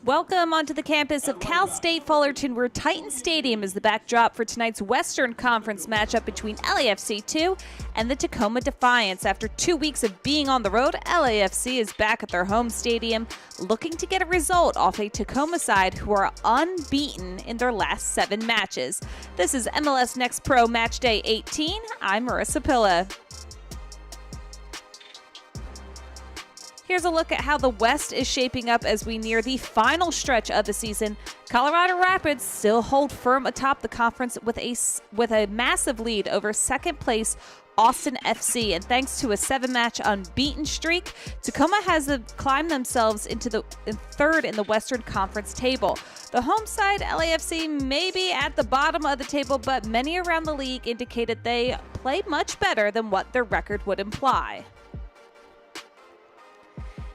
Welcome onto the campus of Cal State Fullerton, where Titan Stadium is the backdrop for tonight's Western Conference matchup between LAFC 2 and the Tacoma Defiance. After 2 weeks of being on the road, LAFC is back at their home stadium looking to get a result off a Tacoma side who are unbeaten in their last 7 matches. This is MLS Next Pro Matchday 18. I'm Marissa Pilla. Here's a look at how the West is shaping up as we near the final stretch of the season. Colorado Rapids still hold firm atop the conference with a massive lead over second place Austin FC, and thanks to a 7-match unbeaten streak, Tacoma has climbed themselves into the third in the Western Conference table. The home side, LAFC, may be at the bottom of the table, but many around the league indicated they play much better than what their record would imply.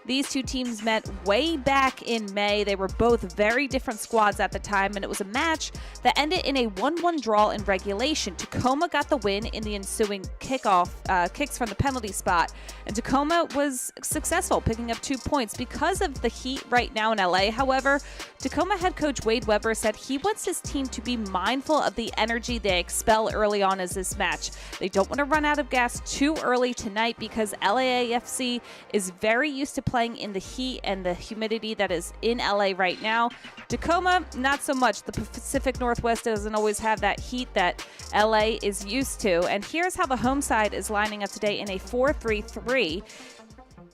These two teams met way back in May. They were both very different squads at the time, and it was a match that ended in a 1-1 draw in regulation. Tacoma got the win in the ensuing kicks from the penalty spot, and Tacoma was successful, picking up 2 points. Because of the heat right now in LA, however, Tacoma head coach Wade Weber said he wants his team to be mindful of the energy they expel early on as this match. They don't want to run out of gas too early tonight because LAFC is very used to playing in the heat and the humidity that is in LA right now. Tacoma, not so much. The Pacific Northwest doesn't always have that heat that LA is used to. And here's how the home side is lining up today in a 4-3-3.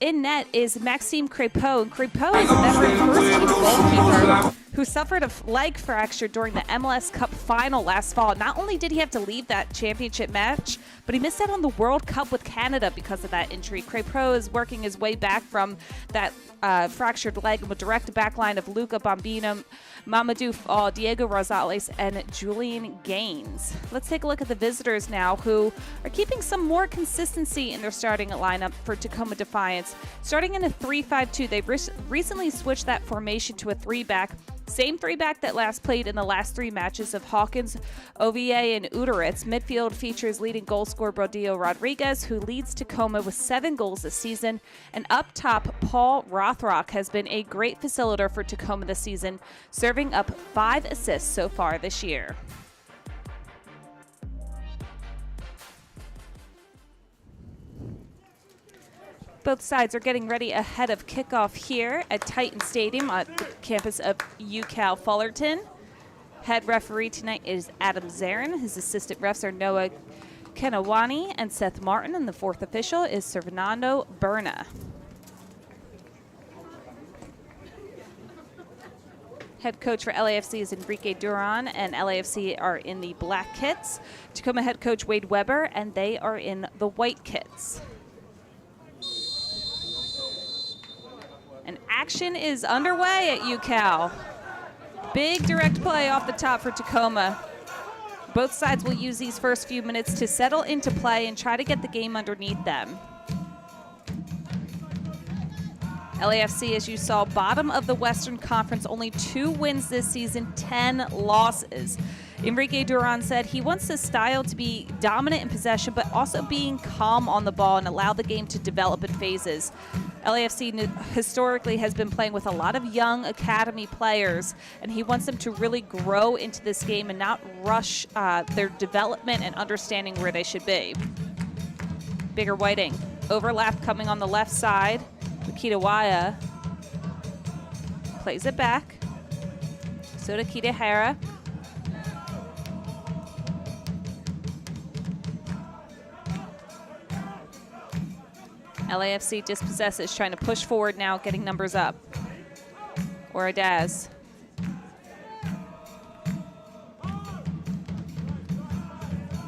In net is Maxime Crépeau, and Crépeau is a veteran first-team goalkeeper who suffered a leg fracture during the MLS Cup final last fall. Not only did he have to leave that championship match, but he missed out on the World Cup with Canada because of that injury. Crépeau is working his way back from that fractured leg with direct backline of Luca Bambino, Mamadou Fall, Diego Rosales, and Julian Gaines. Let's take a look at the visitors now, who are keeping some more consistency in their starting lineup for Tacoma Defiance. Starting in a 3-5-2, they've recently switched that formation to a 3-back. Same 3-back that last played in the last 3 matches of Hawkins, Ovier, and Uteritz. Midfield features leading goal scorer Brodillo Rodriguez, who leads Tacoma with 7 goals this season. And up top, Paul Rothrock has been a great facilitator for Tacoma this season, serving up 5 assists so far this year. Both sides are getting ready ahead of kickoff here at Titan Stadium on the campus of UCal Fullerton. Head referee tonight is Adam Zarin. His assistant refs are Noah Kenawani and Seth Martin, and the fourth official is Fernando Berna. Head coach for LAFC is Enrique Duran, and LAFC are in the black kits. Tacoma head coach Wade Weber, and they are in the white kits. And action is underway at UCal. Big direct play off the top for Tacoma. Both sides will use these first few minutes to settle into play and try to get the game underneath them. LAFC, as you saw, bottom of the Western Conference, only 2 wins this season, 10 losses. Enrique Duran said he wants his style to be dominant in possession, but also being calm on the ball and allow the game to develop in phases. LAFC historically has been playing with a lot of young academy players, and he wants them to really grow into this game and not rush their development and understanding where they should be. Bigger Whiting. Overlap coming on the left side. Kitawaya plays it back. So to Kitahara. LAFC dispossesses, trying to push forward now, getting numbers up. Oradaz.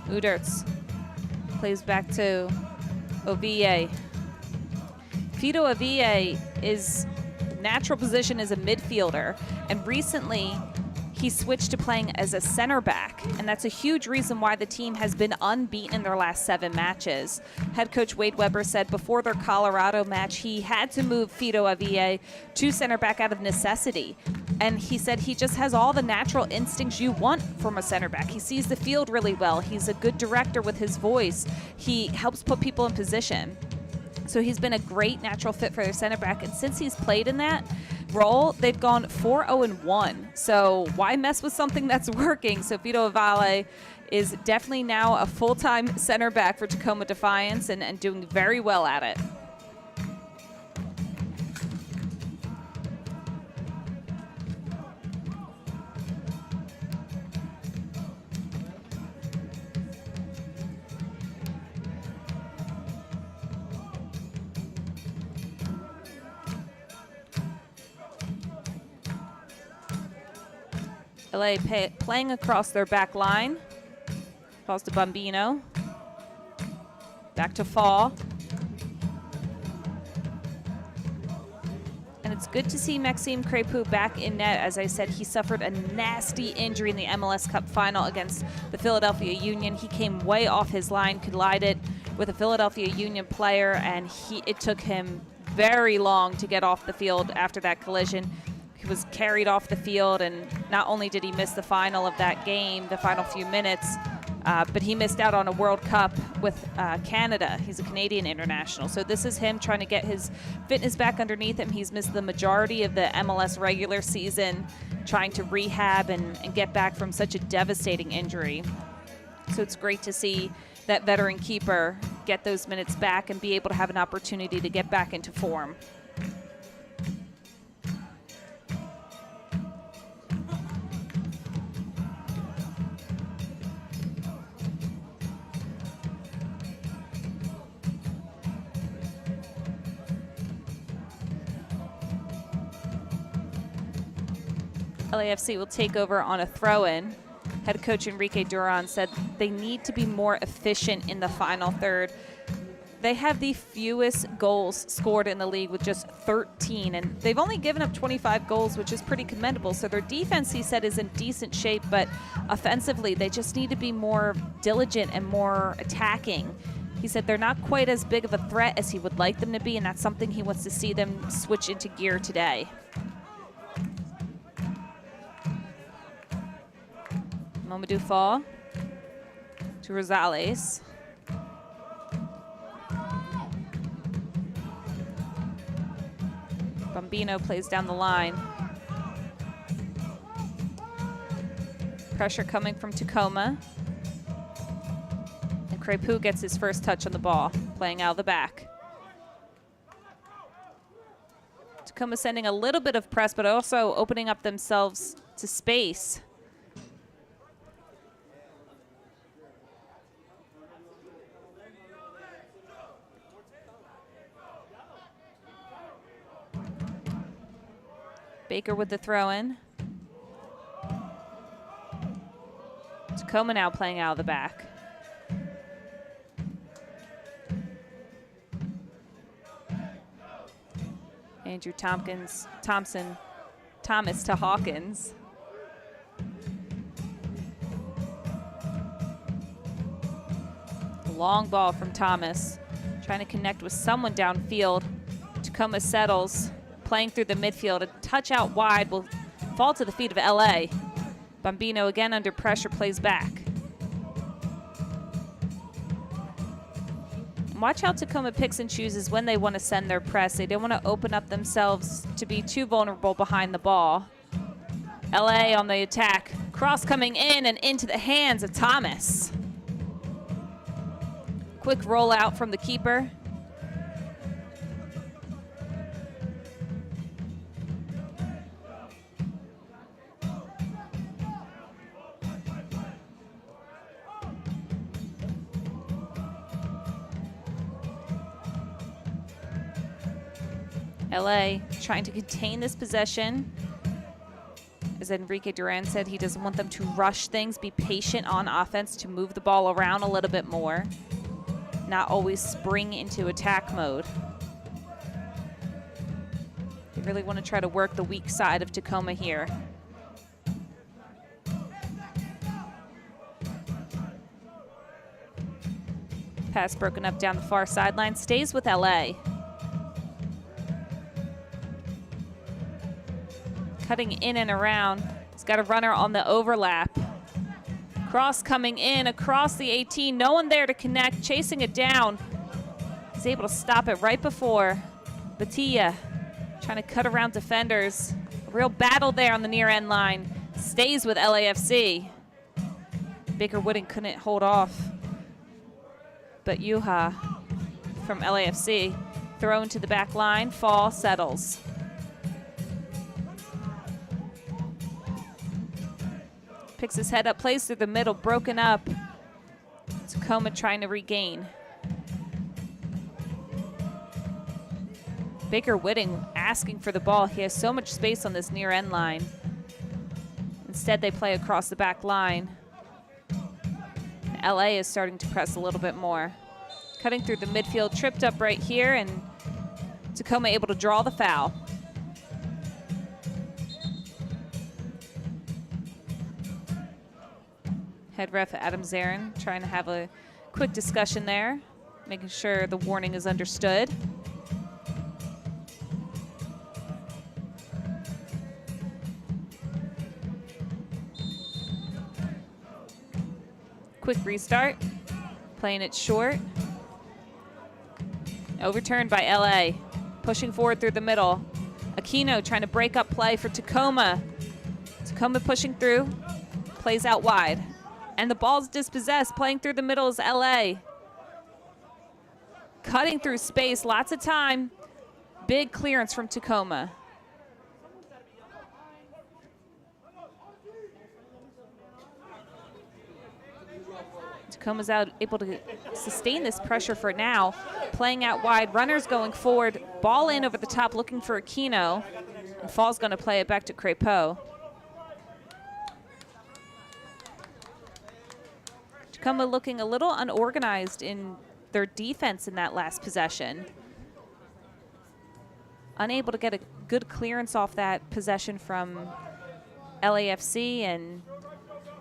Udertz plays back to Ovier. Fido Ovier is natural position as a midfielder, and recently he switched to playing as a center back, and that's a huge reason why the team has been unbeaten in their last 7 matches. Head coach Wade Weber said before their Colorado match he had to move Fido Avila to center back out of necessity. And he said he just has all the natural instincts you want from a center back. He sees the field really well. He's a good director with his voice. He helps put people in position. So he's been a great natural fit for their center back. And since he's played in that role, they've gone 4-0-1. So why mess with something that's working? So Fido Avila is definitely now a full-time center back for Tacoma Defiance and doing very well at it. LA playing across their back line. Falls to Bambino. Back to Fall. And it's good to see Maxime Crépeau back in net. As I said, he suffered a nasty injury in the MLS Cup final against the Philadelphia Union. He came way off his line, collided with a Philadelphia Union player, and it took him very long to get off the field after that collision. He was carried off the field, and not only did he miss the final of that game, the final few minutes, but he missed out on a World Cup with Canada. He's a Canadian international. So this is him trying to get his fitness back underneath him. He's missed the majority of the MLS regular season, trying to rehab and get back from such a devastating injury. So it's great to see that veteran keeper get those minutes back and be able to have an opportunity to get back into form. LAFC will take over on a throw-in. Head coach Enrique Duran said they need to be more efficient in the final third. They have the fewest goals scored in the league with just 13, and they've only given up 25 goals, which is pretty commendable. So their defense, he said, is in decent shape, but offensively, they just need to be more diligent and more attacking. He said they're not quite as big of a threat as he would like them to be, and that's something he wants to see them switch into gear today. Mamadou Fall to Rosales. Bambino plays down the line. Pressure coming from Tacoma. And Crépeau gets his first touch on the ball, playing out of the back. Tacoma sending a little bit of press, but also opening up themselves to space. Baker with the throw-in. Tacoma now playing out of the back. Andrew Thomas to Hawkins. Long ball from Thomas. Trying to connect with someone downfield. Tacoma settles. Playing through the midfield. A touch out wide will fall to the feet of LA. Bambino again under pressure, plays back. Watch how Tacoma picks and chooses when they want to send their press. They don't want to open up themselves to be too vulnerable behind the ball. LA on the attack. Cross coming in and into the hands of Thomas. Quick rollout from the keeper. LA trying to contain this possession. As Enrique Duran said, he doesn't want them to rush things, be patient on offense, to move the ball around a little bit more, not always spring into attack mode. They really want to try to work the weak side of Tacoma here. Pass broken up down the far sideline. Stays with LA. Cutting in and around. He's got a runner on the overlap. Cross coming in across the 18. No one there to connect. Chasing it down. He's able to stop it right before. Batilla trying to cut around defenders. A real battle there on the near end line. Stays with LAFC. Baker Wooding couldn't hold off. But Yuha from LAFC thrown to the back line. Fall settles. Picks his head up, plays through the middle, broken up. Tacoma trying to regain. Baker Wooding asking for the ball. He has so much space on this near end line. Instead, they play across the back line. And LA is starting to press a little bit more. Cutting through the midfield, tripped up right here, and Tacoma able to draw the foul. Head ref Adam Zarin trying to have a quick discussion there, making sure the warning is understood. Quick restart, playing it short. Overturned by LA, pushing forward through the middle. Aquino trying to break up play for Tacoma. Tacoma pushing through, plays out wide. And the ball's dispossessed, playing through the middle is LA. Cutting through space, lots of time. Big clearance from Tacoma. Tacoma's able to sustain this pressure for now. Playing out wide, runners going forward, ball in over the top looking for Aquino. And Fall's gonna play it back to Crépeau. Tacoma looking a little unorganized in their defense in that last possession. Unable to get a good clearance off that possession from LAFC, and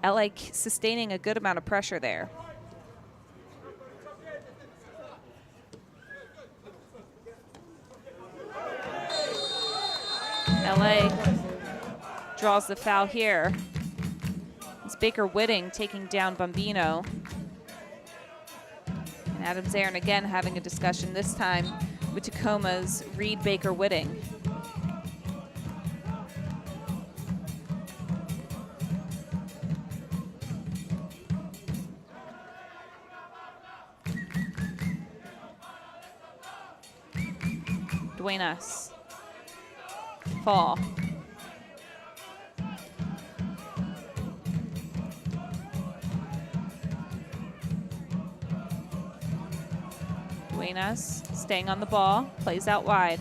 LA sustaining a good amount of pressure there. LA draws the foul here. It's Baker Wooding taking down Bambino. And Adam Zarin again having a discussion, this time with Tacoma's Reed Baker Wooding. Duenas. Fall. Duenas staying on the ball, plays out wide.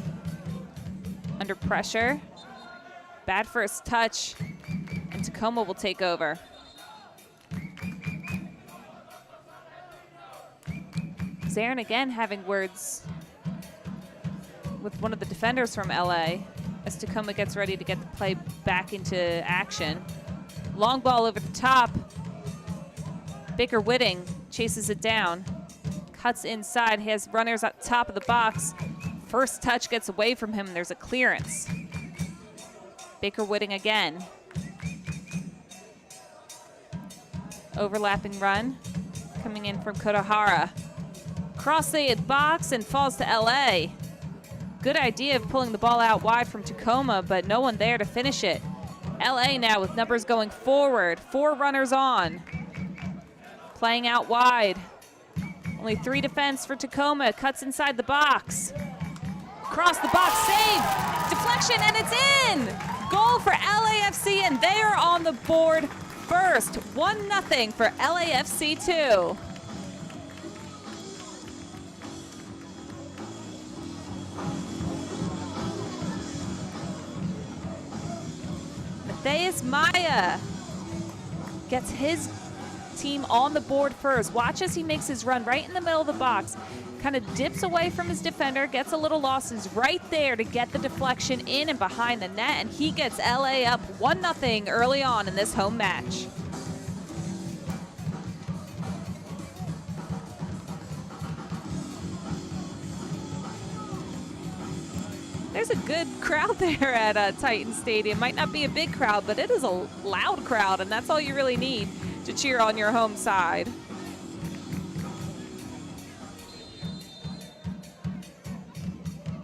Under pressure. Bad first touch, and Tacoma will take over. Zarin again having words with one of the defenders from LA as Tacoma gets ready to get the play back into action. Long ball over the top. Baker Wooding chases it down. Cuts inside, he has runners at top of the box. First touch gets away from him, there's a clearance. Baker Wooding again. Overlapping run, coming in from Kodahara. Cross the box and falls to LA. Good idea of pulling the ball out wide from Tacoma, but no one there to finish it. LA now with numbers going forward, 4 runners on. Playing out wide. Only 3 defense for Tacoma, cuts inside the box. Across the box, save, deflection, and it's in! Goal for LAFC, and they are on the board first. 1-0 for LAFC 2. Matthias Maya gets his team on the board first. Watch as he makes his run right in the middle of the box. Kind of dips away from his defender, gets a little lost, is right there to get the deflection in and behind the net, and he gets LA up 1-0 early on in this home match. There's a good crowd there at Titan Stadium. Might not be a big crowd, but it is a loud crowd, and that's all you really need to cheer on your home side.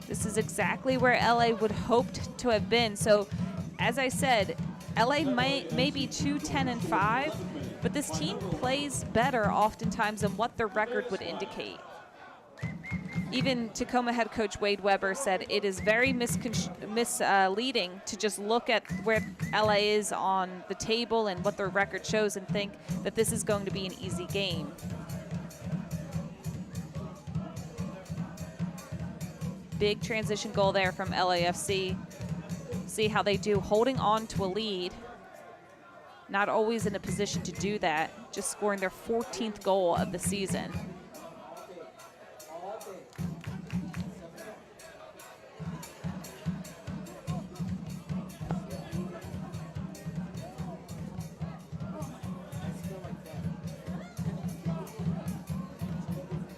This is exactly where LA would hoped to have been. So, as I said, LA may be 2-10-5, but this team plays better oftentimes than what their record would indicate. Even Tacoma head coach Wade Weber said it is very misleading to just look at where LA is on the table and what their record shows and think that this is going to be an easy game. Big transition goal there from LAFC. See how they do holding on to a lead. Not always in a position to do that, just scoring their 14th goal of the season.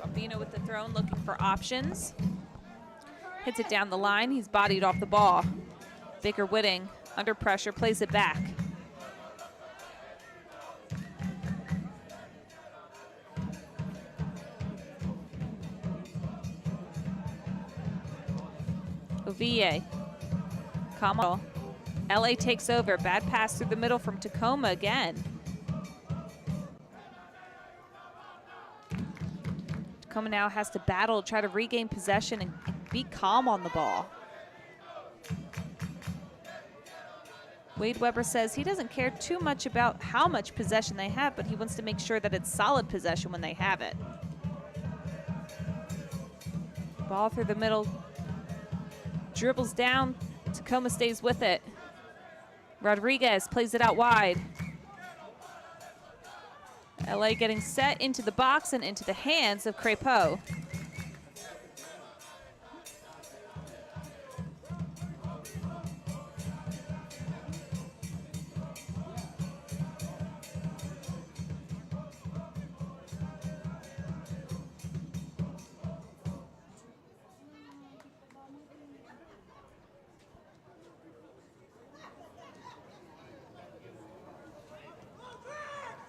Bambino with the throw, looking for options. Hits it down the line. He's bodied off the ball. Baker Whitting, under pressure, plays it back. Ovie. Kamal. LA takes over. Bad pass through the middle from Tacoma again. Tacoma now has to battle, try to regain possession and be calm on the ball. Wade Weber says he doesn't care too much about how much possession they have, but he wants to make sure that it's solid possession when they have it. Ball through the middle. Dribbles down. Tacoma stays with it. Rodriguez plays it out wide. LA getting set into the box and into the hands of Crépeau.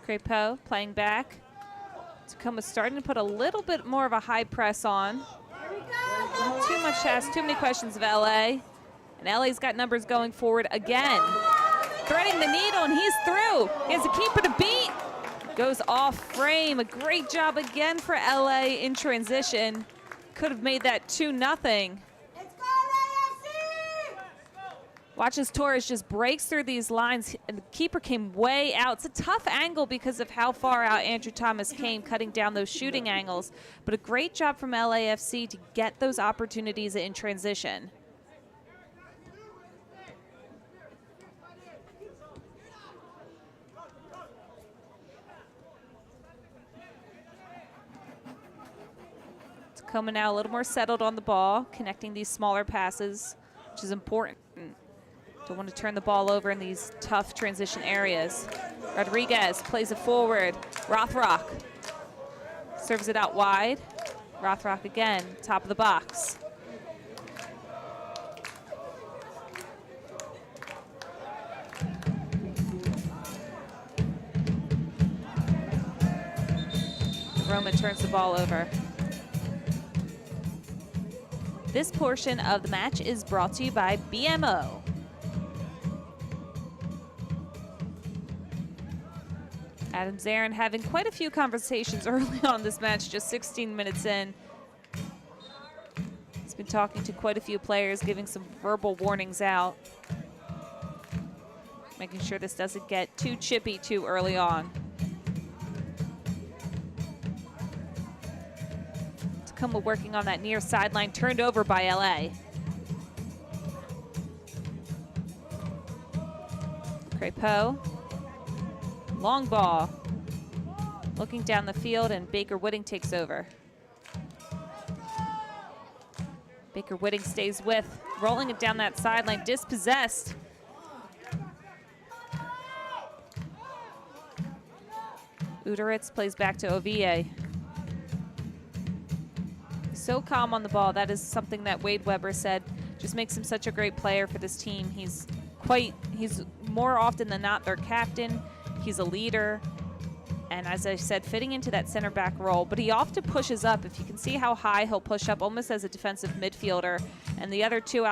Crépeau playing back. Tacoma's starting to put a little bit more of a high press on. Not too much ask, too many questions of LA. And LA's got numbers going forward again. Threading the needle, and he's through. He has a keeper to beat. Goes off frame. A great job again for LA in transition. Could have made that 2-0. Watch as Torres just breaks through these lines, and the keeper came way out. It's a tough angle because of how far out Andrew Thomas came, cutting down those shooting angles. But a great job from LAFC to get those opportunities in transition. Tacoma now a little more settled on the ball, connecting these smaller passes, which is important. Don't want to turn the ball over in these tough transition areas. Rodriguez plays it forward. Rothrock serves it out wide. Rothrock again, top of the box. Roman turns the ball over. This portion of the match is brought to you by BMO. Adam Zarin having quite a few conversations early on this match, just 16 minutes in. He's been talking to quite a few players, giving some verbal warnings out. Making sure this doesn't get too chippy too early on. Tacoma working on that near sideline, turned over by LA. Crépeau. Long ball. Looking down the field, and Baker Whitting takes over. Baker Whitting stays with, rolling it down that sideline, dispossessed. Uderitz plays back to Ovie. So calm on the ball. That is something that Wade Weber said Just makes him such a great player for this team. He's more often than not their captain. He's a leader. And as I said, fitting into that center back role, but he often pushes up. If you can see how high he'll push up, almost as a defensive midfielder. And the other two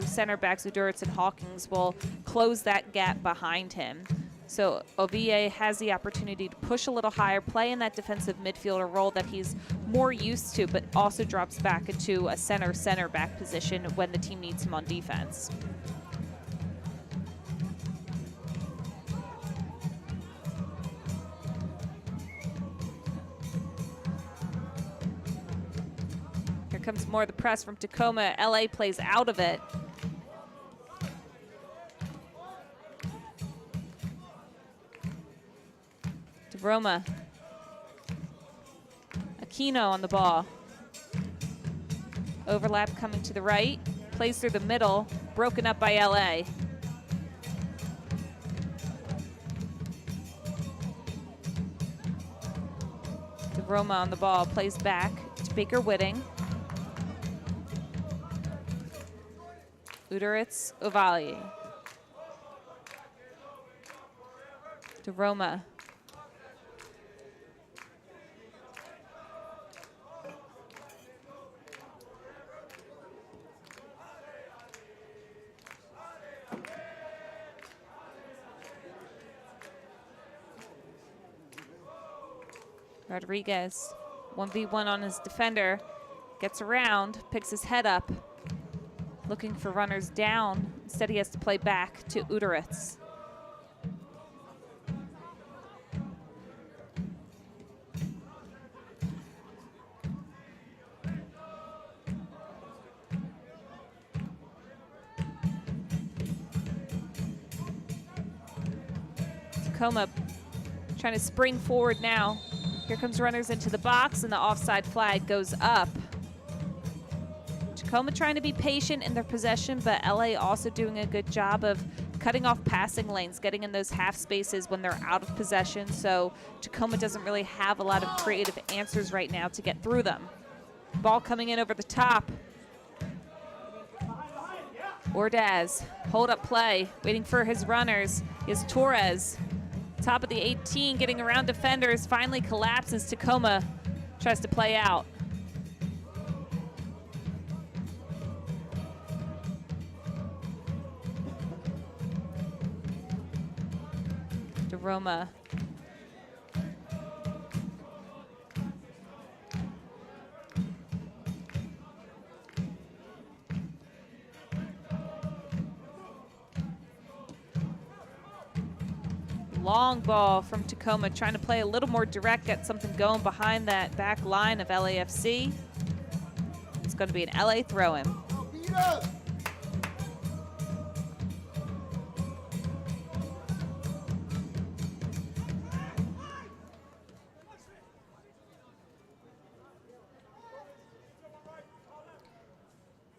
center backs, Uduritz and Hawkins, will close that gap behind him. So Ovie has the opportunity to push a little higher, play in that defensive midfielder role that he's more used to, but also drops back into a center back position when the team needs him on defense. Here comes more of the press from Tacoma. LA plays out of it. Roma. Aquino on the ball. Overlap coming to the right. Plays through the middle. Broken up by LA. Roma on the ball. Plays back to Baker Whitting. Uduritz, Ovalle. To Roma. Rodriguez, 1v1 on his defender, gets around, picks his head up, looking for runners down. Instead, he has to play back to Uduritz. Tacoma trying to spring forward now. Here comes runners into the box, and the offside flag goes up. Tacoma trying to be patient in their possession, but LA also doing a good job of cutting off passing lanes, getting in those half spaces when they're out of possession. So Tacoma doesn't really have a lot of creative answers right now to get through them. Ball coming in over the top. Ordaz, hold up play, waiting for his runners, is Torres. Top of the 18, getting around defenders, finally collapses. Tacoma tries to play out. To Roma. Long ball from Tacoma, trying to play a little more direct, get something going behind that back line of LAFC. It's going to be an LA throw-in.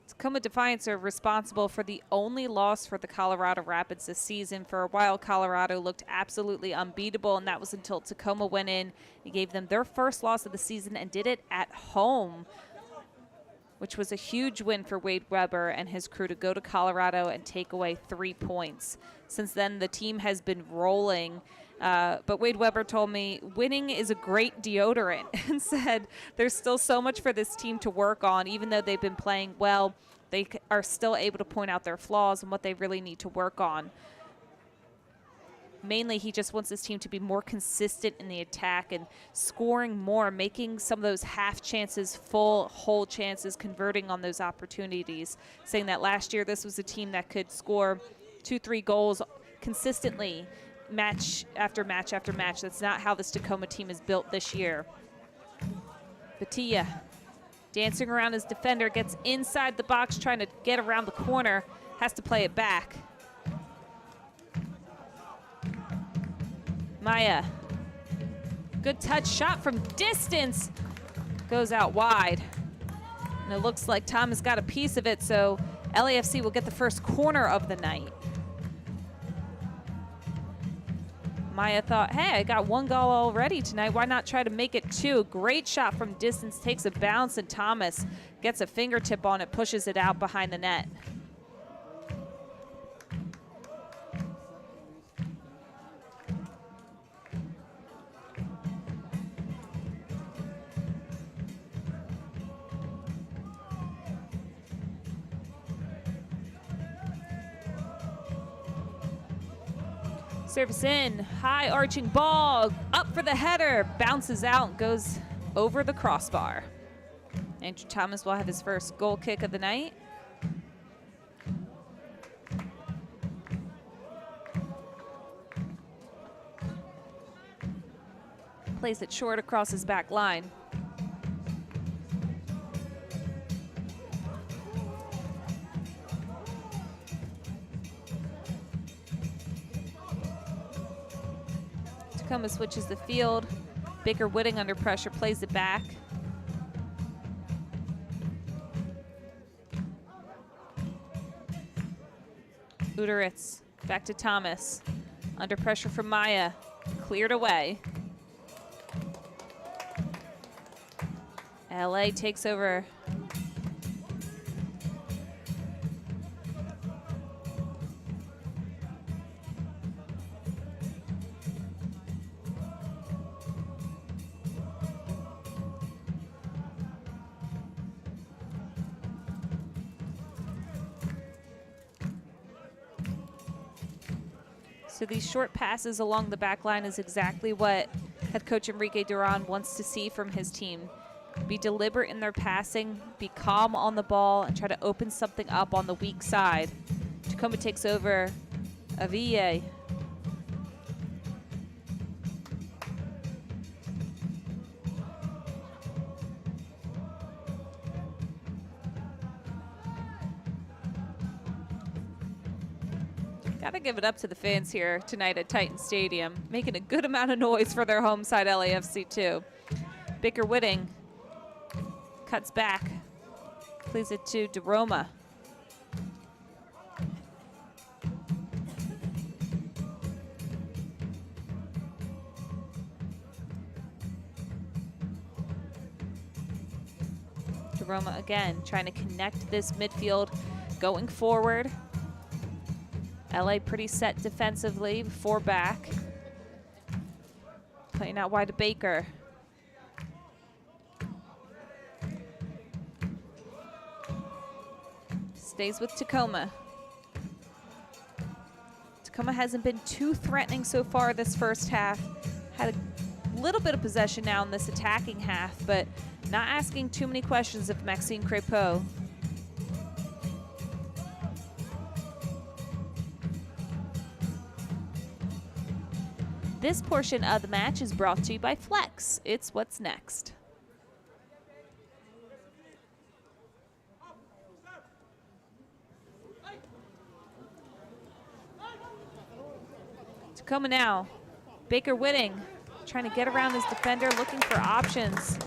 Tacoma Defiance are responsible for the only loss for the Colorado Rapids this season. For a while, Colorado looked absolutely unbeatable, and that was until Tacoma went in. He gave them their first loss of the season and did it at home, which was a huge win for Wade Weber and his crew to go to Colorado and take away 3 points. Since then, the team has been rolling. But Wade Weber told me winning is a great deodorant and said there's still so much for this team to work on. Even though they've been playing well, they are still able to point out their flaws and what they really need to work on. Mainly, he just wants this team to be more consistent in the attack and scoring more, making some of those half chances full, whole chances, converting on those opportunities. Saying that last year this was a team that could score 2-3 goals consistently, match after match after match. That's not how this Tacoma team is built this year. Batilla dancing around his defender, gets inside the box, trying to get around the corner, has to play it back. Maya, good touch shot from distance, goes out wide. And it looks like Tom has got a piece of it, so LAFC will get the first corner of the night. Maya thought, hey, I got 1 goal already tonight. Why not try to make it 2? Great shot from distance, takes a bounce, and Thomas gets a fingertip on it, pushes it out behind the net. Service in, high arching ball, up for the header, bounces out, goes over the crossbar. Andrew Thomas will have his first goal kick of the night. Plays it short across his back line. Tacoma switches the field. Baker Whitting under pressure, plays it back. Uderitz back to Thomas. Under pressure from Maya. Cleared away. LA takes over. So these short passes along the back line is exactly what head coach Enrique Duran wants to see from his team. Be deliberate in their passing, be calm on the ball, and try to open something up on the weak side. Tacoma takes over Aville. Gotta give it up to the fans here tonight at Titan Stadium, making a good amount of noise for their home side LAFC too. Baker Whitting cuts back, plays it to DeRoma. DeRoma again trying to connect this midfield going forward. LA pretty set defensively, 4 back. Playing out wide to Baker. Stays with Tacoma. Tacoma hasn't been too threatening so far this first half. Had a little bit of possession now in this attacking half, but not asking too many questions of Maxime Crépeau. This portion of the match is brought to you by Flex. It's what's next. Tacoma now. Baker Whitting trying to get around his defender, looking for options.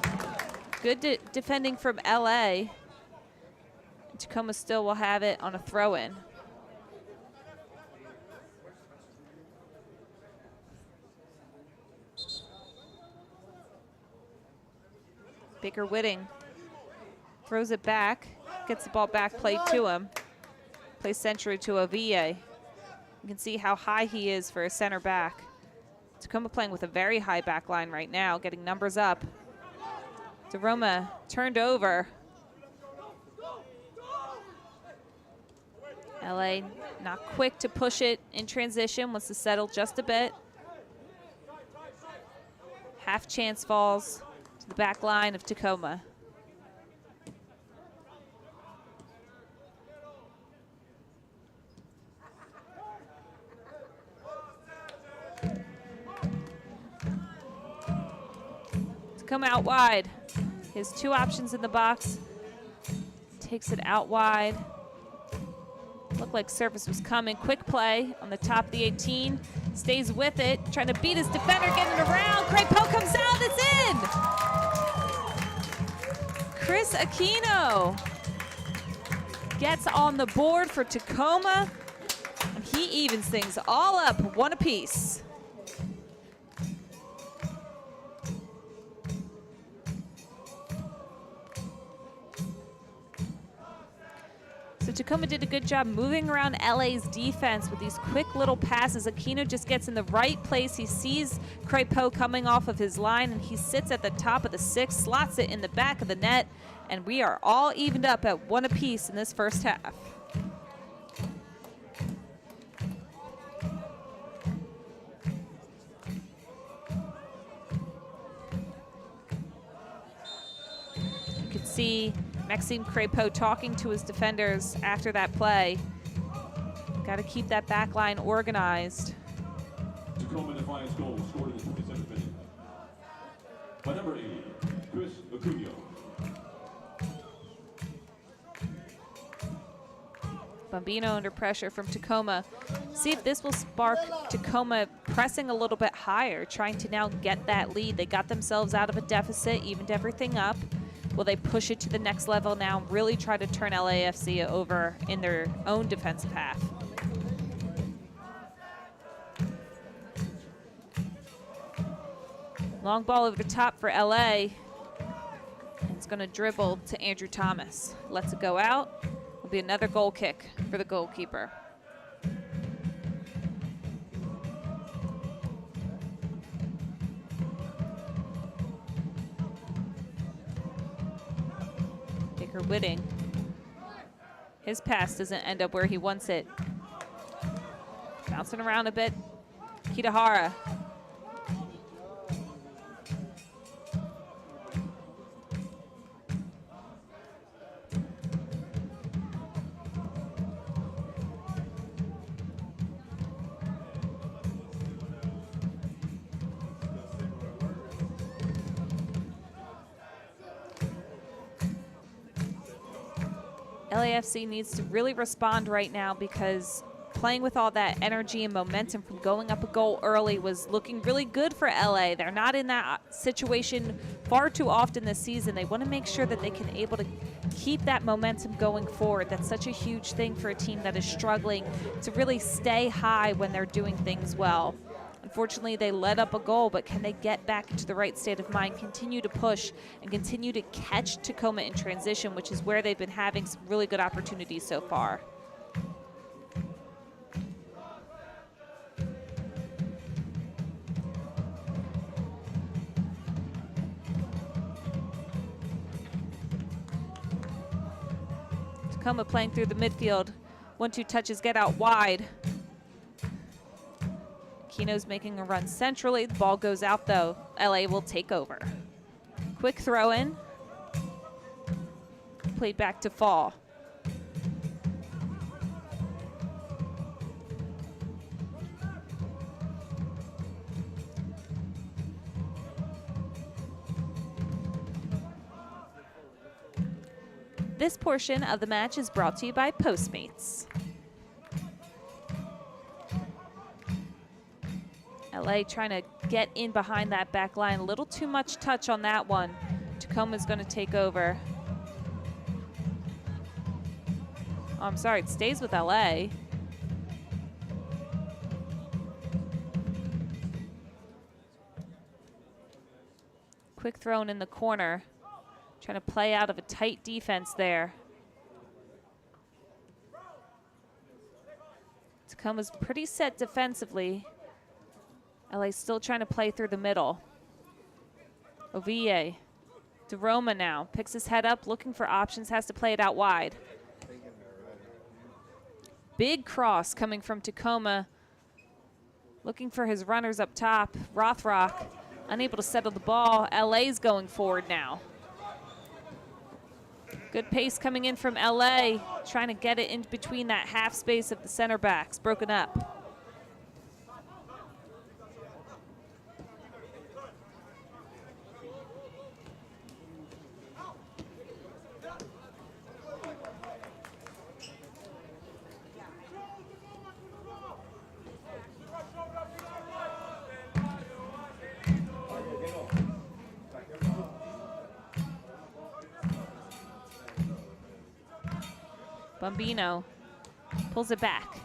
Good defending from LA. Tacoma still will have it on a throw-in. Baker Whitting throws it back, gets the ball back played to him. Plays centrally to Aville. You can see how high he is for a center back. Tacoma playing with a very high back line right now, getting numbers up. DeRoma turned over. LA not quick to push it in transition, wants to settle just a bit. Half chance falls to the back line of Tacoma. Tacoma out wide. He has 2 options in the box. Takes it out wide. Looked like service was coming. Quick play on the top of the 18. Stays with it, trying to beat his defender, getting it around. Crépeau comes out, it's in! Chris Aquino gets on the board for Tacoma, and he evens things all up, 1 apiece. Tacoma did a good job moving around LA's defense with these quick little passes. Aquino just gets in the right place. He sees Crépeau coming off of his line, and he sits at the top of the 6, slots it in the back of the net, and we are all evened up at 1 apiece in this first half. You can see Maxime Crépeau talking to his defenders after that play. Got to keep that back line organized. Tacoma Defiance goal scored in the 27th minute by number 80, Chris Acuna. Bambino under pressure from Tacoma. See if this will spark Tacoma pressing a little bit higher, trying to now get that lead. They got themselves out of a deficit, evened everything up. Will they push it to the next level now, really try to turn LAFC over in their own defensive half? Long ball over the top for LA. It's going to dribble to Andrew Thomas. Lets it go out. Will be another goal kick for the goalkeeper. Whitting. His pass doesn't end up where he wants it. Bouncing around a bit. Kitahara. LAFC needs to really respond right now, because playing with all that energy and momentum from going up a goal early was looking really good for LA. They're not in that situation far too often this season. They want to make sure that they can able to keep that momentum going forward. That's such a huge thing for a team that is struggling to really stay high when they're doing things well. Unfortunately, they let up a goal, but can they get back into the right state of mind, continue to push, and continue to catch Tacoma in transition, which is where they've been having some really good opportunities so far. Tacoma playing through the midfield. 1-2 touches get out wide. Kino's making a run centrally. The ball goes out though. LA will take over. Quick throw in. Played back to Fall. This portion of the match is brought to you by Postmates. LA trying to get in behind that back line. A little too much touch on that one. Tacoma's going to take over. Oh, I'm sorry, it stays with LA. Quick thrown in the corner. Trying to play out of a tight defense there. Tacoma's pretty set defensively. LA still trying to play through the middle. Oville. De Roma now. Picks his head up, looking for options, has to play it out wide. Big cross coming from Tacoma. Looking for his runners up top. Rothrock unable to settle the ball. LA's going forward now. Good pace coming in from LA. Trying to get it in between that half space of the center backs. Broken up. Bambino pulls it back.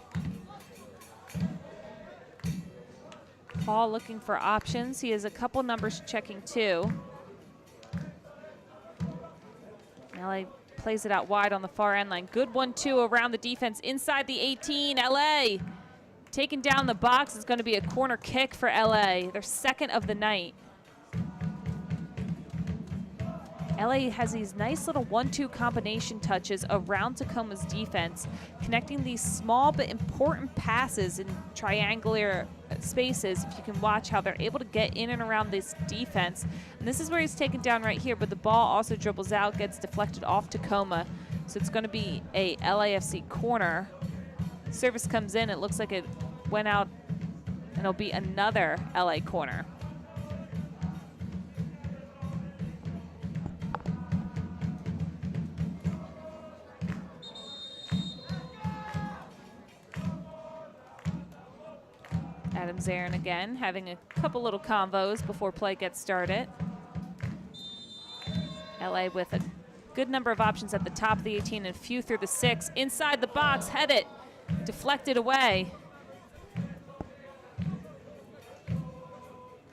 Paul looking for options. He has a couple numbers checking too. LA plays it out wide on the far end line. Good 1-2 around the defense inside the 18. LA taking down the box. Is going to be a corner kick for LA, their second of the night. LA has these nice little 1-2 combination touches around Tacoma's defense, connecting these small but important passes in triangular spaces. If you can watch how they're able to get in and around this defense. And this is where he's taken down right here, but the ball also dribbles out, gets deflected off Tacoma. So it's going to be a LAFC corner. Service comes in, it looks like it went out, and it'll be another LA corner. Adam Zarin again, having a couple little convos before play gets started. LA with a good number of options at the top of the 18 and a few through the 6. Inside the box, head it, deflected away.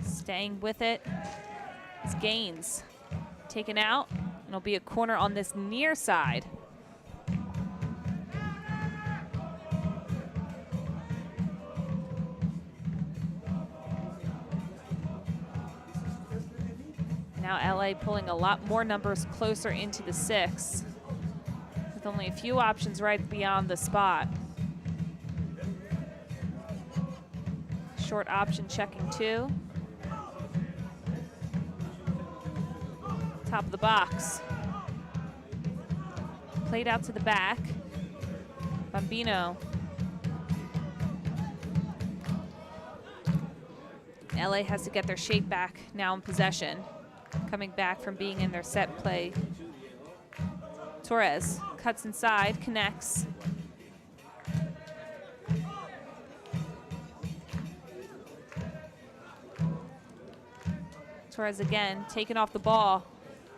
Staying with it is Gaines. Taken out, and it'll be a corner on this near side. Now LA pulling a lot more numbers closer into the 6, with only a few options right beyond the spot. Short option checking 2. Top of the box. Played out to the back. Bambino. LA has to get their shape back now in possession. Coming back from being in their set play. Torres cuts inside, connects. Torres again, taking off the ball.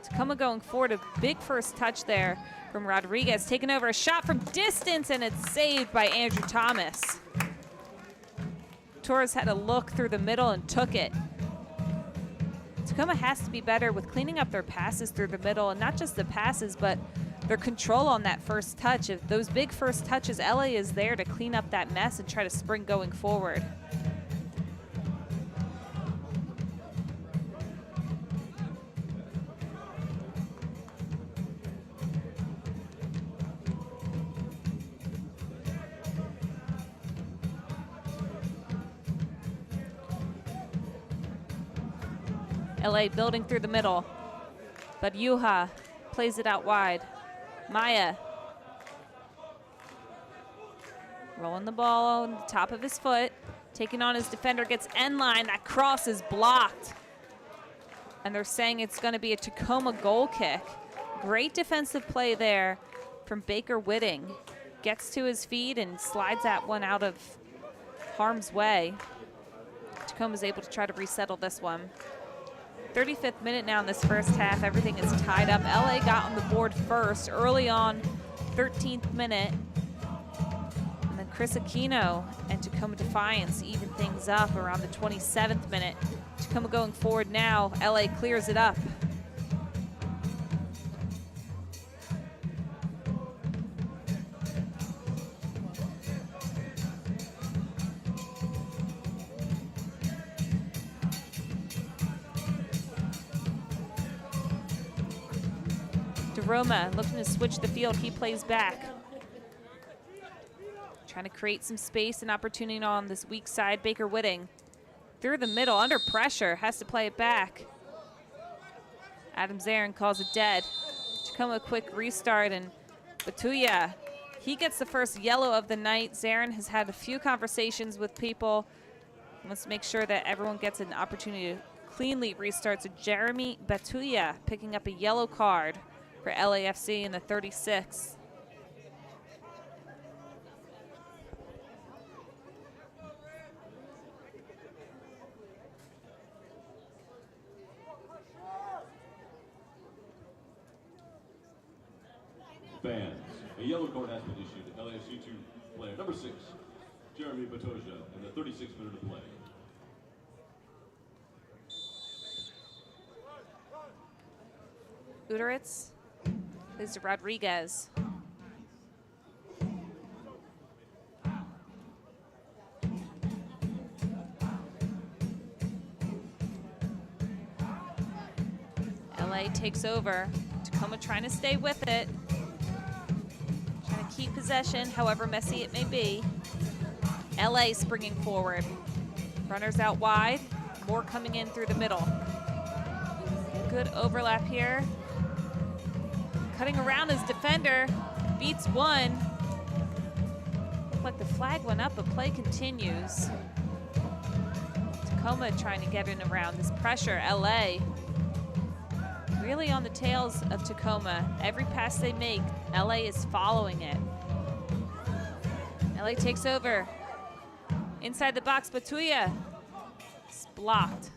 Tacoma going forward, a big first touch there from Rodriguez. Taking over a shot from distance, and it's saved by Andrew Thomas. Torres had a look through the middle and took it. Tacoma has to be better with cleaning up their passes through the middle, and not just the passes, but their control on that first touch. If those big first touches, LA is there to clean up that mess and try to sprint going forward. LA building through the middle, but Yuha plays it out wide. Maya rolling the ball on the top of his foot, taking on his defender, gets end line. That cross is blocked, and they're saying it's going to be a Tacoma goal kick. Great defensive play there from Baker Whitting. Gets to his feet and slides that one out of harm's way. Tacoma's able to try to resettle this one. 35th minute now in this first half. Everything is tied up. LA got on the board first early on, 13th minute. And then Chris Aquino and Tacoma Defiance even things up around the 27th minute. Tacoma going forward now. LA clears it up. Roma looking to switch the field. He plays back. Trying to create some space and opportunity on this weak side. Baker Whitting through the middle, under pressure, has to play it back. Adam Zarin calls it dead. Tacoma a quick restart, and Batuya, he gets the first yellow of the night. Zarin has had a few conversations with people. Wants to make sure that everyone gets an opportunity to cleanly restart. So Jeremy Batuya picking up a yellow card for LAFC in the 36th. Fans, a yellow card has been issued to LAFC 2 player number 6, Jeremy Batoja, in the 36th minute of play. Uderitz Plays to Rodriguez. LA takes over. Tacoma trying to stay with it. Trying to keep possession, however messy it may be. LA springing forward. Runners out wide. More coming in through the middle. Good overlap here. Cutting around his defender. Beats one. Looked like the flag went up, but play continues. Tacoma trying to get in around this pressure. LA really on the tails of Tacoma. Every pass they make, LA is following it. LA takes over. Inside the box, Batuya. It's blocked.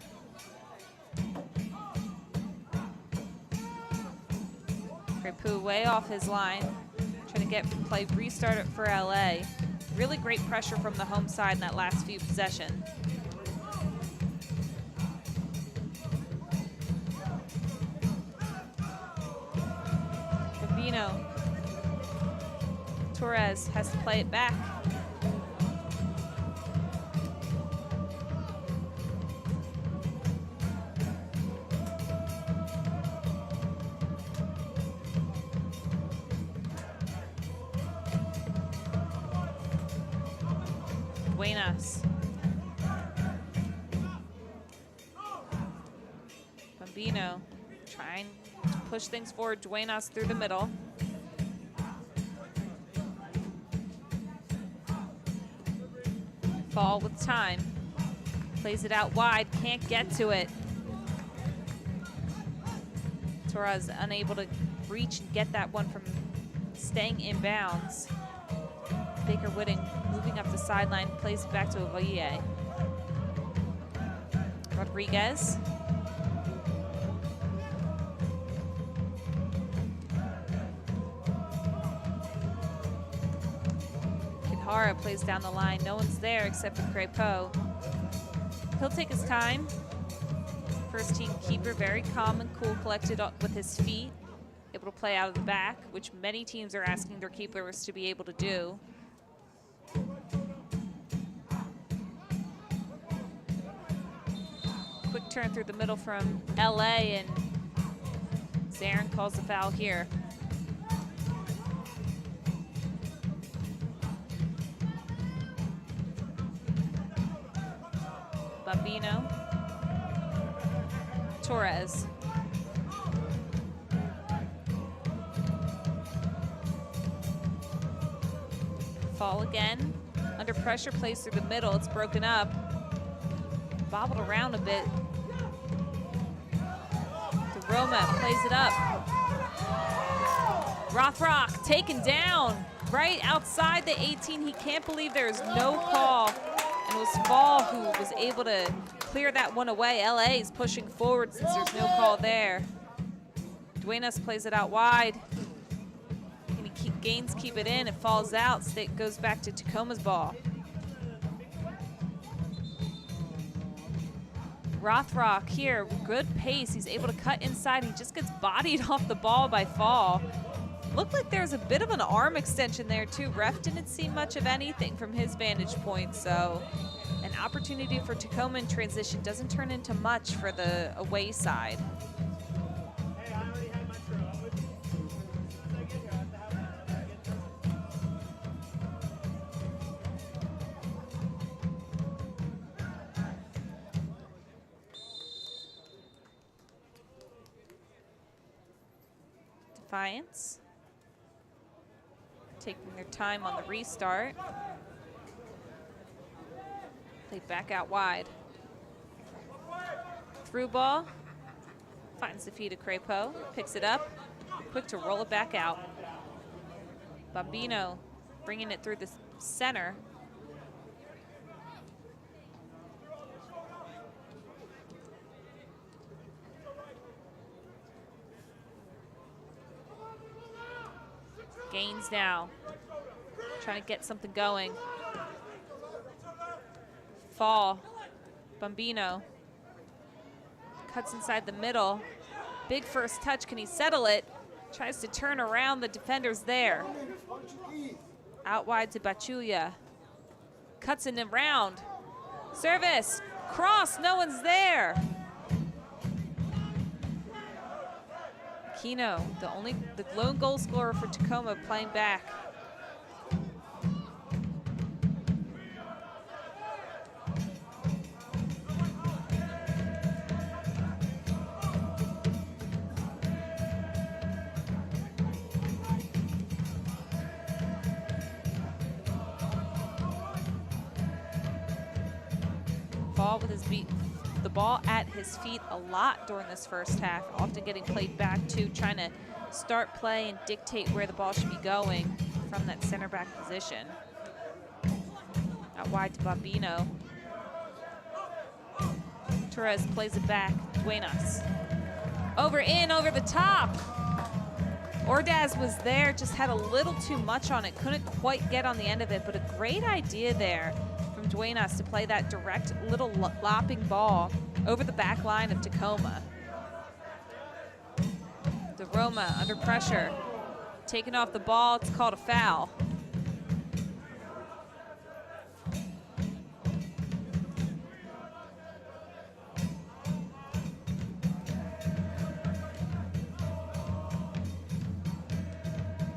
Crepu way off his line. Trying to get play restarted for LA. Really great pressure from the home side in that last few possessions. Torres has to play it back. Buenas. Bambino trying to push things forward. Duenas through the middle. Ball with time. Plays it out wide, can't get to it. Torres unable to reach and get that one from staying in bounds. Baker Whitting moving up the sideline, plays it back to Ovalle. Rodriguez. Hara plays down the line. No one's there except for Crepeau. He'll take his time. First team keeper, very calm and cool, collected with his feet. Able to play out of the back, which many teams are asking their keepers to be able to do. Quick turn through the middle from LA, and Zarin calls the foul here. Bambino. Torres. Fall again. Under pressure, plays through the middle. It's broken up. Bobbled around a bit. To Roma, plays it up. Rothrock taken down right outside the 18. He can't believe there's no call. And it was Fall who was able to clear that one away. LA is pushing forward since there's no call there. Duenas plays it out wide. And Gaines keep it in. It falls out. It goes back to Tacoma's ball. Rothrock here, good pace. He's able to cut inside. He just gets bodied off the ball by Fall. Looked like there's a bit of an arm extension there too. Ref didn't see much of anything from his vantage point, so an opportunity for Tacoma in transition doesn't turn into much for the away side. Defiance. Taking their time on the restart. Played back out wide. Through ball. Finds the feet of Crepeau. Picks it up. Quick to roll it back out. Bambino bringing it through the center. Gaines now, trying to get something going. Fall, Bambino, cuts inside the middle. Big first touch, can he settle it? Tries to turn around the defenders there. Out wide to Bachuya. Cuts in and round. Service. Cross. No one's there. Kino, the lone goal scorer for Tacoma, playing back. The ball at his feet a lot during this first half, often getting played back to, trying to start play and dictate where the ball should be going from that center back position. Out wide to Bambino. Torres plays it back. Duenas. Over the top. Ordaz was there, just had a little too much on it. Couldn't quite get on the end of it, but a great idea there from Duenas to play that direct little lopping ball over the back line of Tacoma. De Roma under pressure, taking off the ball, it's called a foul.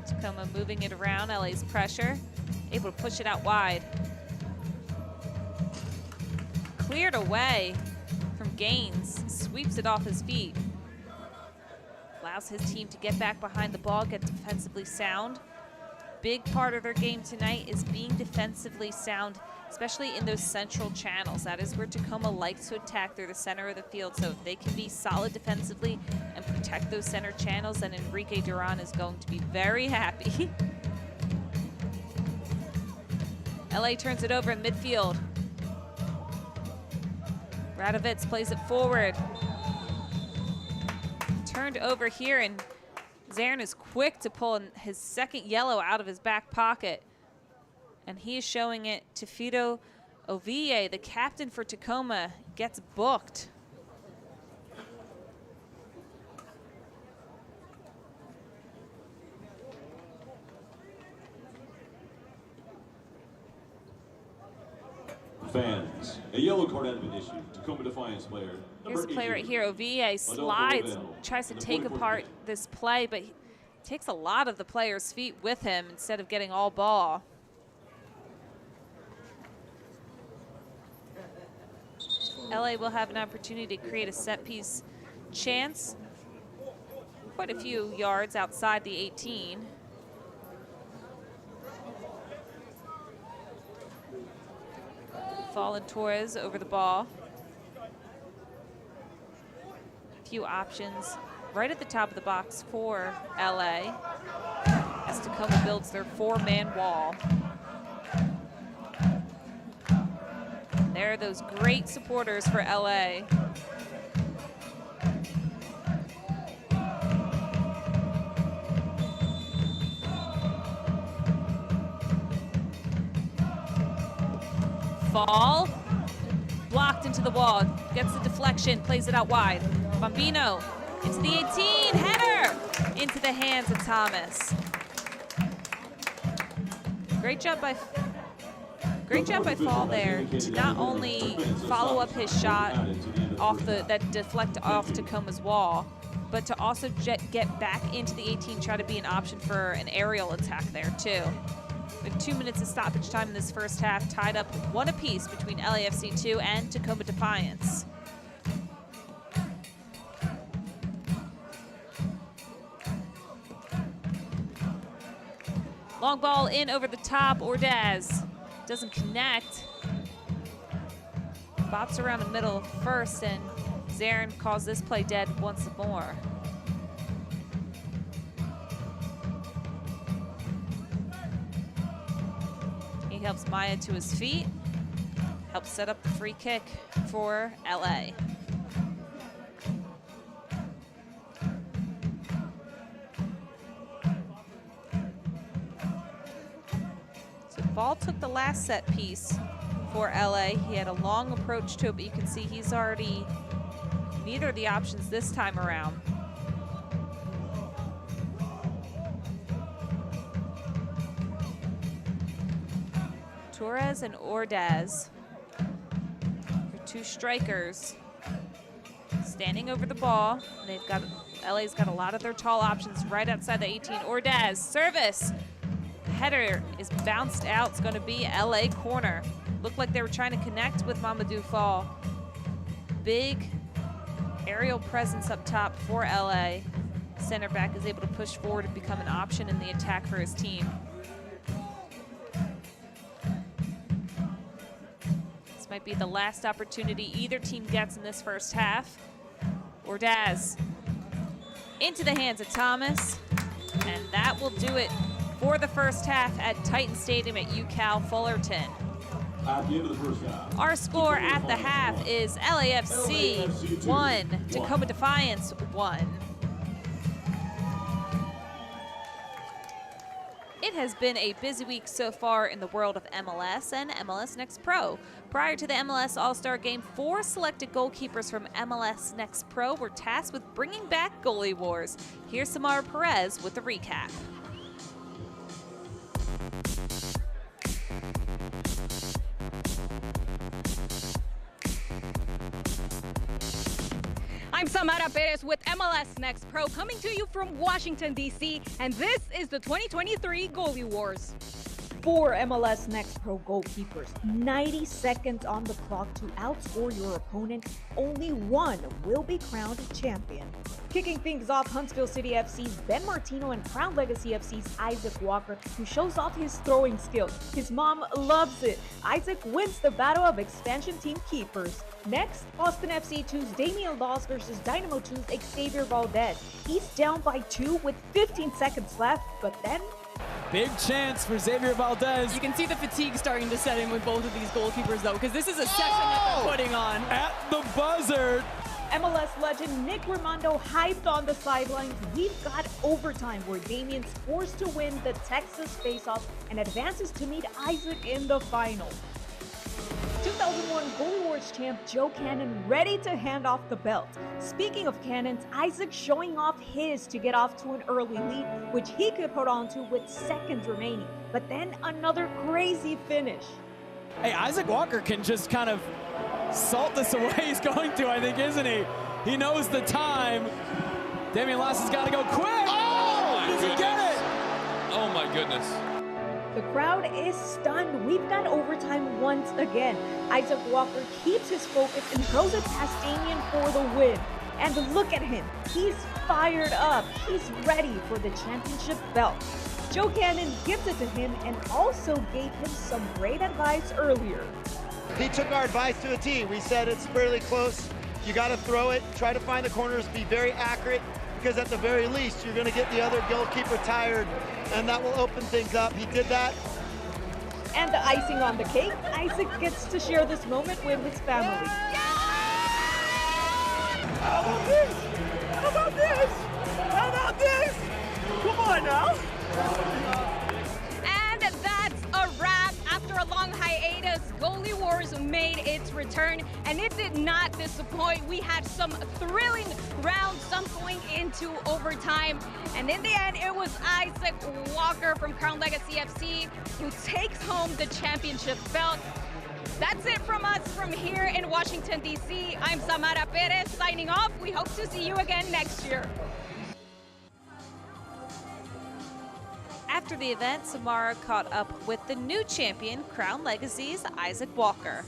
Tacoma moving it around, LA's pressure, able to push it out wide. Cleared away from Gaines, sweeps it off his feet. Allows his team to get back behind the ball, get defensively sound. Big part of their game tonight is being defensively sound, especially in those central channels. That is where Tacoma likes to attack. They're the center of the field, so if they can be solid defensively and protect those center channels, then Enrique Duran is going to be very happy. LA turns it over in midfield. Radovitz plays it forward. Turned over here, and Zarin is quick to pull his second yellow out of his back pocket. And he is showing it to Fido Oville, the captain for Tacoma, gets booked. Fans, a yellow card has been issued. Tacoma Defiance player. Here's the play right here. Oville slides, tries to take apart this play, but he takes a lot of the player's feet with him instead of getting all ball. LA will have an opportunity to create a set piece chance. Quite a few yards outside the 18. Fallen Torres over the ball. A few options right at the top of the box for LA as Tacoma builds their four-man wall. There are those great supporters for LA. Fall, blocked into the wall, gets the deflection, plays it out wide. Bambino into the 18, header into the hands of Thomas. Great job by Fall there to not only follow up his shot off that deflect off Tacoma's wall, but to also get back into the 18, try to be an option for an aerial attack there too. With 2 minutes of stoppage time in this first half, tied up 1 apiece between LAFC 2 and Tacoma Defiance. Long ball in over the top, Ordaz doesn't connect. Bops around the middle first, and Zarin calls this play dead once more. He helps Maya to his feet, helps set up the free kick for LA. So Ball took the last set piece for LA. He had a long approach to it, but you can see he's already neither of the options this time around. Torres and Ordaz. Your two strikers standing over the ball. And they've got, LA's got a lot of their tall options right outside the 18. Ordaz, service. Header is bounced out. It's going to be LA corner. Looked like they were trying to connect with Mamadou Fall. Big aerial presence up top for LA. Center back is able to push forward and become an option in the attack for his team. This might be the last opportunity either team gets in this first half. Ordaz into the hands of Thomas, and that will do it for the first half at Titan Stadium at UCal Fullerton. At the end of the first half. Our score at the half is LAFC 1, Tacoma Defiance 1. It has been a busy week so far in the world of MLS and MLS Next Pro. Prior to the MLS All-Star Game, 4 selected goalkeepers from MLS Next Pro were tasked with bringing back goalie wars. Here's Samara Perez with the recap. I'm Samara Perez with MLS Next Pro, coming to you from Washington, D.C., and this is the 2023 Goalie Wars. 4 MLS Next Pro goalkeepers, 90 seconds on the clock to outscore your opponent. Only one will be crowned champion. Kicking things off, Huntsville City FC's Ben Martino and Crown Legacy FC's Isaac Walker, who shows off his throwing skills. His mom loves it. Isaac wins the battle of expansion team keepers. Next, Austin FC 2's Damian Laws versus Dynamo 2's Xavier Valdez. He's down by 2 with 15 seconds left, but then big chance for Xavier Valdez. You can see the fatigue starting to set in with both of these goalkeepers, though, because this is a session that they're putting on. At the buzzer. MLS legend Nick Raimondo hyped on the sidelines. We've got overtime where Damian's forced to win the Texas faceoff and advances to meet Isaac in the final. 2001 Goalie Wars champ Joe Cannon ready to hand off the belt. Speaking of cannons, Isaac showing off his to get off to an early lead, which he could hold on to with seconds remaining. But then another crazy finish. Hey, Isaac Walker can just kind of salt this away. He's going to, I think, isn't he? He knows the time. Damian Lass has got to go quick. Oh, does he get it? Oh my goodness. The crowd is stunned. We've got overtime once again. Isaac Walker keeps his focus and throws it past Damian for the win. And look at him. He's fired up. He's ready for the championship belt. Joe Cannon gives it to him and also gave him some great advice earlier. He took our advice to a T. We said it's fairly close. You got to throw it. Try to find the corners. Be very accurate, because at the very least, you're going to get the other goalkeeper tired, and that will open things up. He did that. And the icing on the cake, Isaac gets to share this moment with his family. How about this? How about this? How about this? Come on now. And that's a wrap. After a long hiatus, Goalie Wars made its return, and it did not disappoint. We had some thrilling rounds, some going into overtime, and in the end, it was Isaac Walker from Crown Legacy FC who takes home the championship belt. That's it from us from here in Washington, D.C. I'm Samara Perez signing off. We hope to see you again next year. After the event, Samara caught up with the new champion, Crown Legacy's Isaac Walker.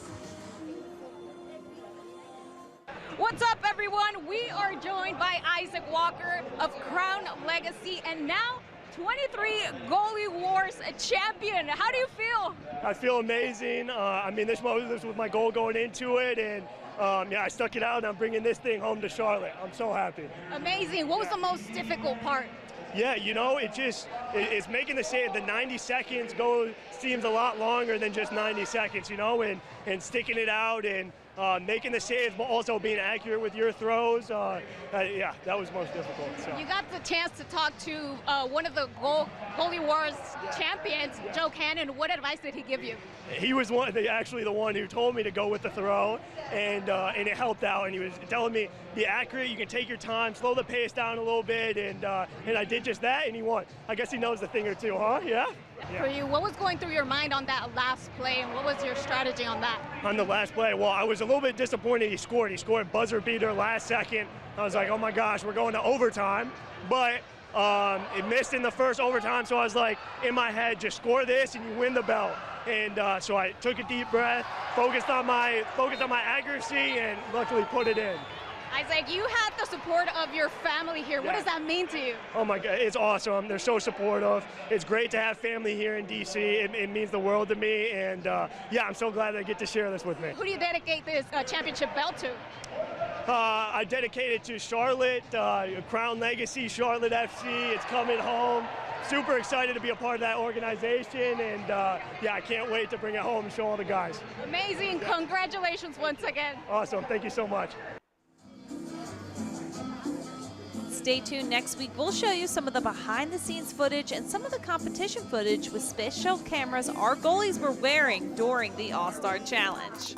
What's up, everyone? We are joined by Isaac Walker of Crown Legacy, and now 23 Goalie Wars champion. How do you feel? I feel amazing. I mean, this was my goal going into it, and yeah, I stuck it out, and I'm bringing this thing home to Charlotte. I'm so happy. Amazing. What was the most difficult part? Yeah, you know, it's making the save. The 90 seconds seems a lot longer than just 90 seconds, you know, and sticking it out and making the saves, but also being accurate with your throws. Yeah, that was most difficult. So. You got the chance to talk to one of the Goalie Wars champions, Joe Cannon. What advice did he give you? He was actually the one who told me to go with the throw, and it helped out. And he was telling me, be accurate, you can take your time, slow the pace down a little bit, and I did just that, and he won. I guess he knows a thing or two, huh? Yeah? For you, what was going through your mind on that last play, and what was your strategy on that? On the last play, well, I was a little bit disappointed he scored. He scored buzzer beater last second. I was like, oh my gosh, we're going to overtime. But it missed in the first overtime, so I was like, in my head, just score this and you win the belt. And so I took a deep breath, focused on my accuracy, and luckily put it in. Isaac, you had the support of your family here. What does that mean to you? Oh my God, it's awesome. They're so supportive. It's great to have family here in DC. It means the world to me, and yeah, I'm so glad they get to share this with me. Who do you dedicate this championship belt to? I dedicate it to Charlotte, Crown Legacy, Charlotte FC. It's coming home. Super excited to be a part of that organization, and yeah, I can't wait to bring it home and show all the guys. Amazing. Congratulations once again. Awesome. Thank you so much. Stay tuned next week. We'll show you some of the behind-the-scenes footage and some of the competition footage with special cameras our goalies were wearing during the All-Star Challenge.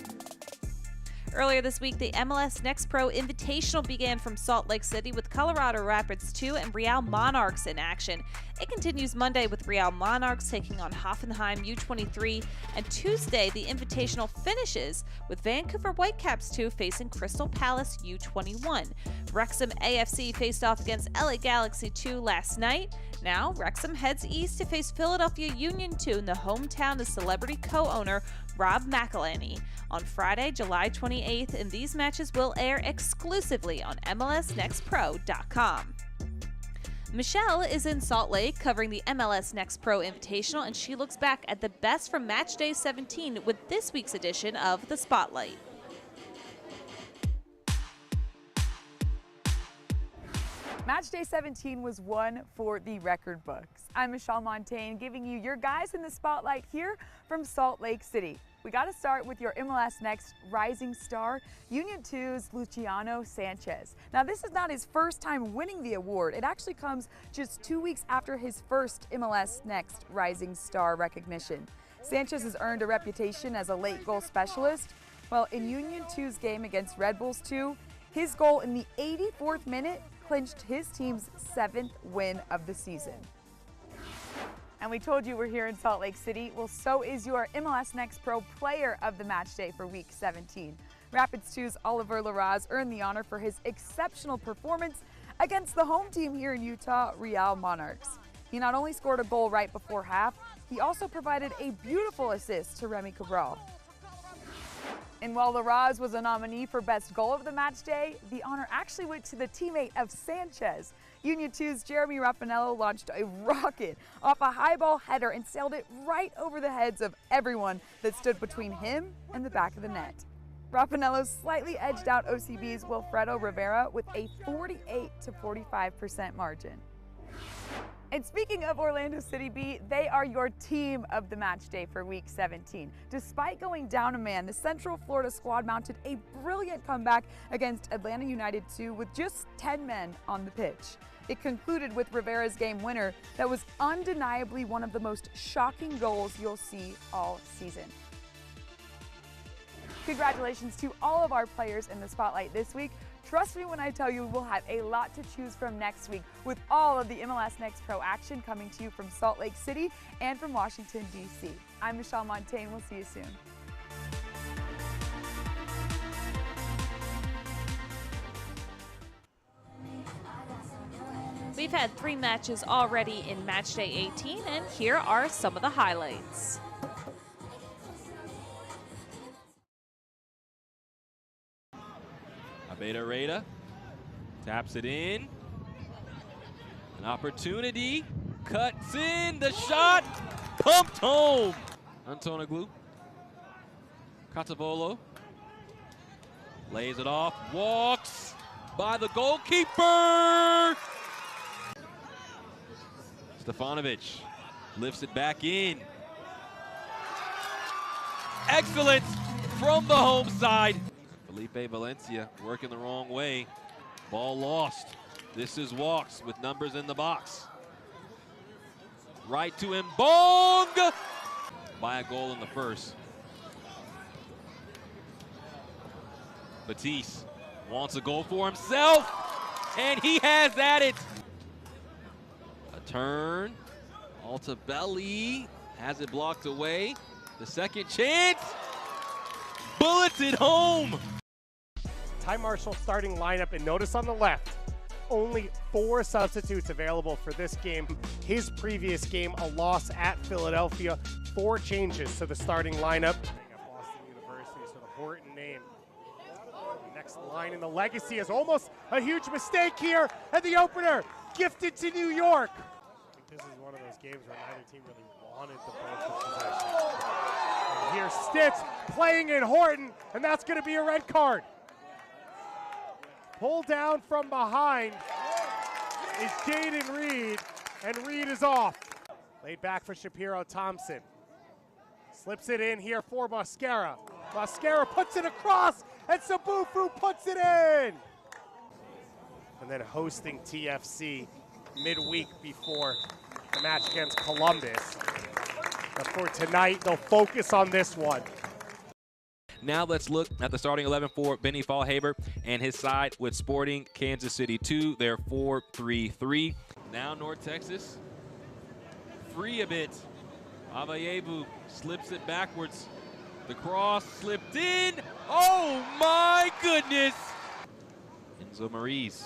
Earlier this week, the MLS Next Pro Invitational began from Salt Lake City with Colorado Rapids 2 and Real Monarchs in action. It continues Monday with Real Monarchs taking on Hoffenheim U23, and Tuesday the Invitational finishes with Vancouver Whitecaps 2 facing Crystal Palace U21. Wrexham AFC faced off against LA Galaxy 2 last night. Now, Wrexham heads east to face Philadelphia Union 2 in the hometown of celebrity co-owner Rob McElhenney on Friday, July 28th, and these matches will air exclusively on MLSNextPro.com. Michelle is in Salt Lake covering the MLS Next Pro Invitational, and she looks back at the best from Matchday 17 with this week's edition of The Spotlight. Matchday 17 was one for the record books. I'm Michelle Montaigne, giving you your guys in the spotlight here from Salt Lake City. We got to start with your MLS Next rising star, Union 2's Luciano Sanchez. Now, this is not his first time winning the award. It actually comes just 2 weeks after his first MLS Next rising star recognition. Sanchez has earned a reputation as a late goal specialist. Well, in Union 2's game against Red Bulls 2, his goal in the 84th minute clinched his team's 7th win of the season. And we told you we're here in Salt Lake City. Well, so is your MLS Next Pro Player of the Match Day for Week 17. Rapids 2's Oliver Larraz earned the honor for his exceptional performance against the home team here in Utah, Real Monarchs. He not only scored a goal right before half, he also provided a beautiful assist to Remy Cabral. And while Larraz was a nominee for Best Goal of the Match Day, the honor actually went to the teammate of Sanchez. Union 2's Jeremy Raffanello launched a rocket off a high ball header and sailed it right over the heads of everyone that stood between him and the back of the net. Raffanello slightly edged out OCB's Wilfredo Rivera with a 48 to 45% margin. And speaking of Orlando City B, they are your team of the match day for Week 17. Despite going down a man, the Central Florida squad mounted a brilliant comeback against Atlanta United 2 with just 10 men on the pitch. It concluded with Rivera's game winner that was undeniably one of the most shocking goals you'll see all season. Congratulations to all of our players in the spotlight this week. Trust me when I tell you we'll have a lot to choose from next week with all of the MLS Next Pro action coming to you from Salt Lake City and from Washington, D.C. I'm Michelle Montaigne. We'll see you soon. We've had 3 matches already in Matchday 18, and here are some of the highlights. Abeda Reda taps it in. An opportunity. Cuts in. The shot. Pumped home. Antonoglu. Catavolo. Lays it off. Walks by the goalkeeper. Stefanovic lifts it back in. Excellent from the home side. Felipe Valencia working the wrong way. Ball lost. This is Walks with numbers in the box. Right to him. Bong! By a goal in the first. Batiste wants a goal for himself, and he has at it. A turn Altabelli has it blocked away. The second chance. Bullets it home. Ty Marshall starting lineup, and notice on the left, only 4 substitutes available for this game. His previous game, a loss at Philadelphia. 4 changes to the starting lineup. Boston University, so the Horton name. Next line in the legacy is almost a huge mistake here, and the opener gifted to New York. I think this is one of those games where neither team really wanted the bulk of possession. And here's Stitz playing in Horton, and that's going to be a red card. Pull down from behind is Jaden Reed, and Reed is off. Laid back for Shapiro Thompson. Slips it in here for Mascara. Mascara puts it across, and Sabufu puts it in. And then hosting TFC midweek before the match against Columbus. But for tonight, they'll focus on this one. Now let's look at the starting 11 for Benny Fallhaber and his side with Sporting Kansas City 2. They're 4-3-3. Now North Texas, free a bit. Avayevu slips it backwards. The cross slipped in. Oh my goodness! Enzo Maurice.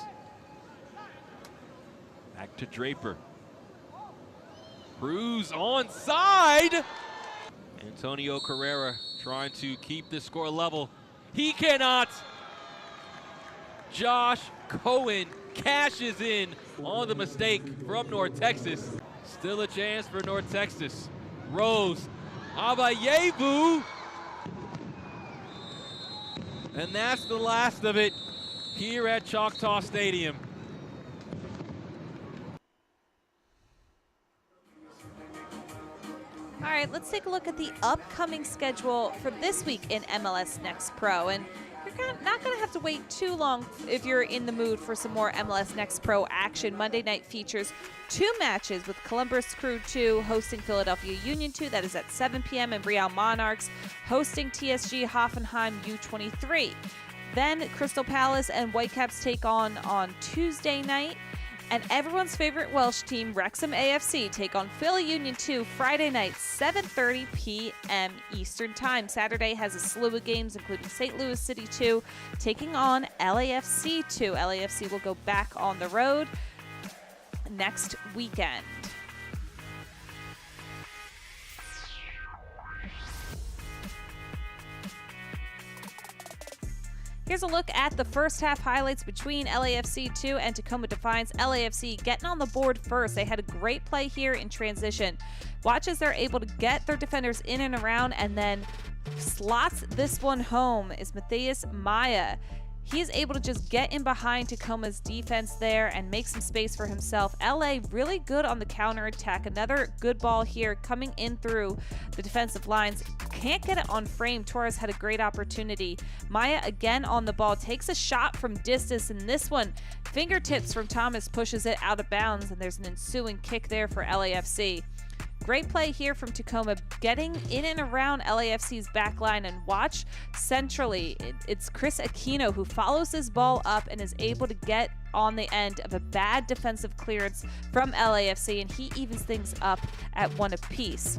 Back to Draper. Cruz onside. Antonio Carrera trying to keep the score level. He cannot. Josh Cohen cashes in on the mistake from North Texas. Still a chance for North Texas. Rose, Avayevu. And that's the last of it here at Choctaw Stadium. All right, let's take a look at the upcoming schedule for this week in MLS Next Pro. And you're not going to have to wait too long if you're in the mood for some more MLS Next Pro action. Monday night features 2 matches with Columbus Crew 2 hosting Philadelphia Union 2. That is at 7 p.m. and Real Monarchs hosting TSG Hoffenheim U23. Then Crystal Palace and Whitecaps take on Tuesday night. And everyone's favorite Welsh team, Wrexham AFC, take on Philly Union 2 Friday night, 7:30 p.m. Eastern Time. Saturday has a slew of games, including St. Louis City 2 taking on LAFC 2. LAFC will go back on the road next weekend. Here's a look at the first half highlights between LAFC 2 and Tacoma Defiance. LAFC getting on the board first. They had a great play here in transition. Watch as they're able to get their defenders in and around, and then slots this one home is Matthias Maya. He is able to just get in behind Tacoma's defense there and make some space for himself. LA really good on the counterattack. Another good ball here coming in through the defensive lines. Can't get it on frame. Torres had a great opportunity. Maya again on the ball. Takes a shot from distance, and this one, fingertips from Thomas, pushes it out of bounds, and there's an ensuing kick there for LAFC. Great play here from Tacoma, getting in and around LAFC's back line, and watch centrally. It's Chris Aquino who follows this ball up and is able to get on the end of a bad defensive clearance from LAFC, and he evens things up at 1 apiece.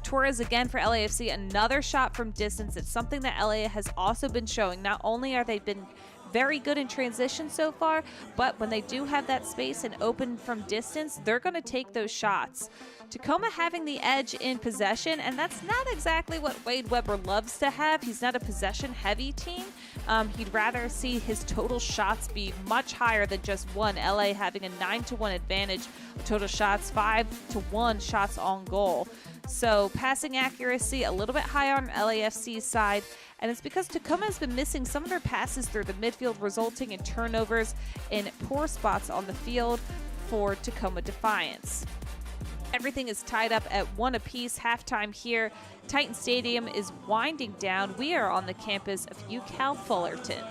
Torres again for LAFC, another shot from distance. It's something that LA has also been showing. Not only are they been very good in transition so far, but when they do have that space and open from distance, they're going to take those shots. Tacoma having the edge in possession, and that's not exactly what Wade Weber loves to have. He's not a possession-heavy team. He'd rather see his total shots be much higher than just one. LA having a 9-1 advantage, total shots 5-1 shots on goal. So passing accuracy a little bit higher on LAFC's side, and it's because Tacoma has been missing some of their passes through the midfield, resulting in turnovers in poor spots on the field for Tacoma Defiance. Everything is tied up at 1 apiece. Halftime here. Titan Stadium is winding down. We are on the campus of UCal Fullerton.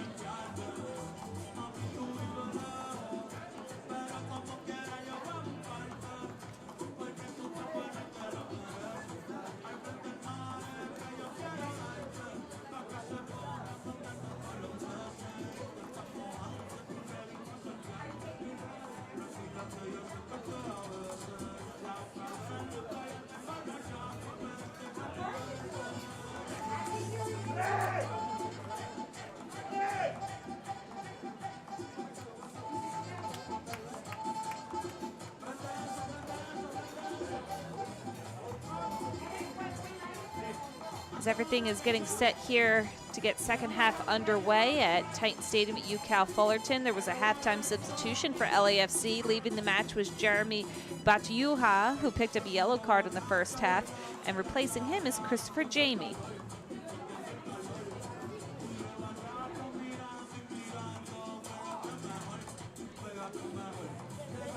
As everything is getting set here to get second half underway at Titan Stadium at UCal Fullerton, there was a halftime substitution for LAFC. Leaving the match was Jeremy Batuyuha, who picked up a yellow card in the first half, and replacing him is Christopher Jamie.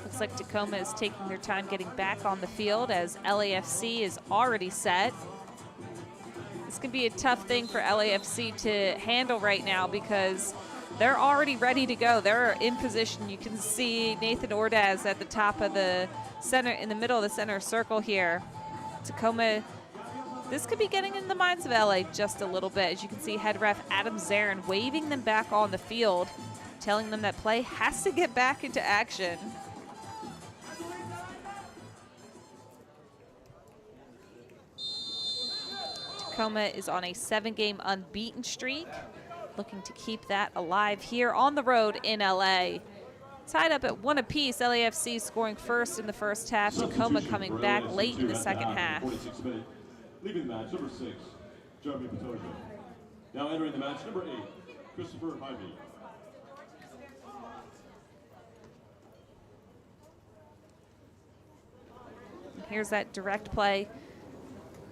Looks like Tacoma is taking their time getting back on the field as LAFC is already set. This can be a tough thing for LAFC to handle right now because they're already ready to go. They're in position. You can see Nathan Ordaz at the top of the center, in the middle of the center circle here. Tacoma, this could be getting in the minds of LA just a little bit. As you can see, head ref Adam Zarin waving them back on the field, telling them that play has to get back into action. Tacoma is on a 7-game unbeaten streak, looking to keep that alive here on the road in LA. Tied up at 1 apiece, LAFC scoring first in the first half, Tacoma coming back late in the second half. 46 minutes. Leaving the match, number 6, Jeremy Patoja. Now entering the match, number 8, Christopher Jaime. Here's that direct play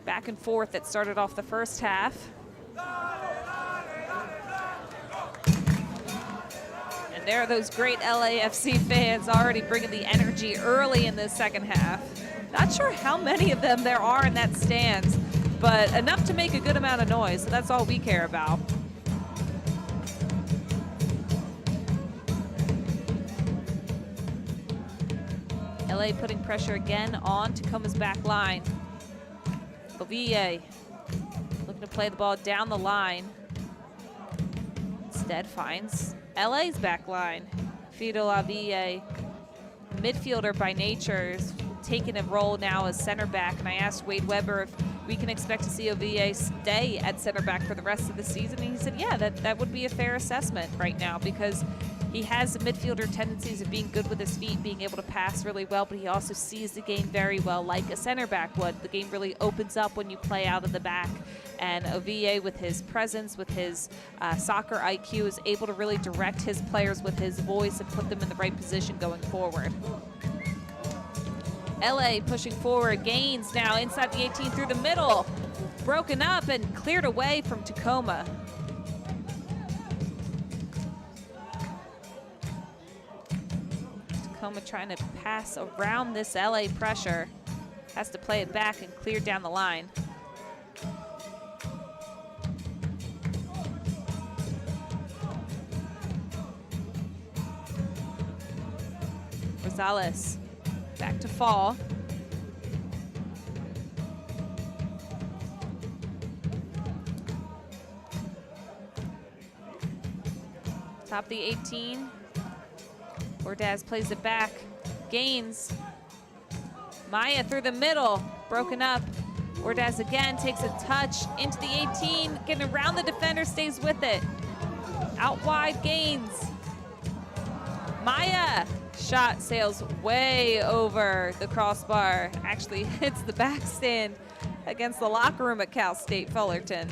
back and forth that started off the first half. And there are those great LAFC fans already bringing the energy early in the second half. Not sure how many of them there are in that stands, but enough to make a good amount of noise, so that's all we care about. LA putting pressure again on Tacoma's back line. Ovie looking to play the ball down the line. Instead finds LA's back line. Fido Ovie, midfielder by nature, is taking a role now as center back. And I asked Wade Weber if we can expect to see Ovie stay at center back for the rest of the season. And he said, yeah, that would be a fair assessment right now because he has the midfielder tendencies of being good with his feet, being able to pass really well, but he also sees the game very well like a center back would. The game really opens up when you play out of the back. And Ovie, with his presence, with his soccer IQ, is able to really direct his players with his voice and put them in the right position going forward. LA pushing forward, gains now inside the 18 through the middle. Broken up and cleared away from Tacoma. Tacoma trying to pass around this LA pressure. Has to play it back and clear down the line. Rosales back to Fall. Top of the 18. Ordaz plays it back. Gains. Maya through the middle. Broken up. Ordaz again takes a touch into the 18. Getting around the defender, stays with it. Out wide, Gains. Maya. Shot sails way over the crossbar. Actually hits the back stand against the locker room at Cal State Fullerton.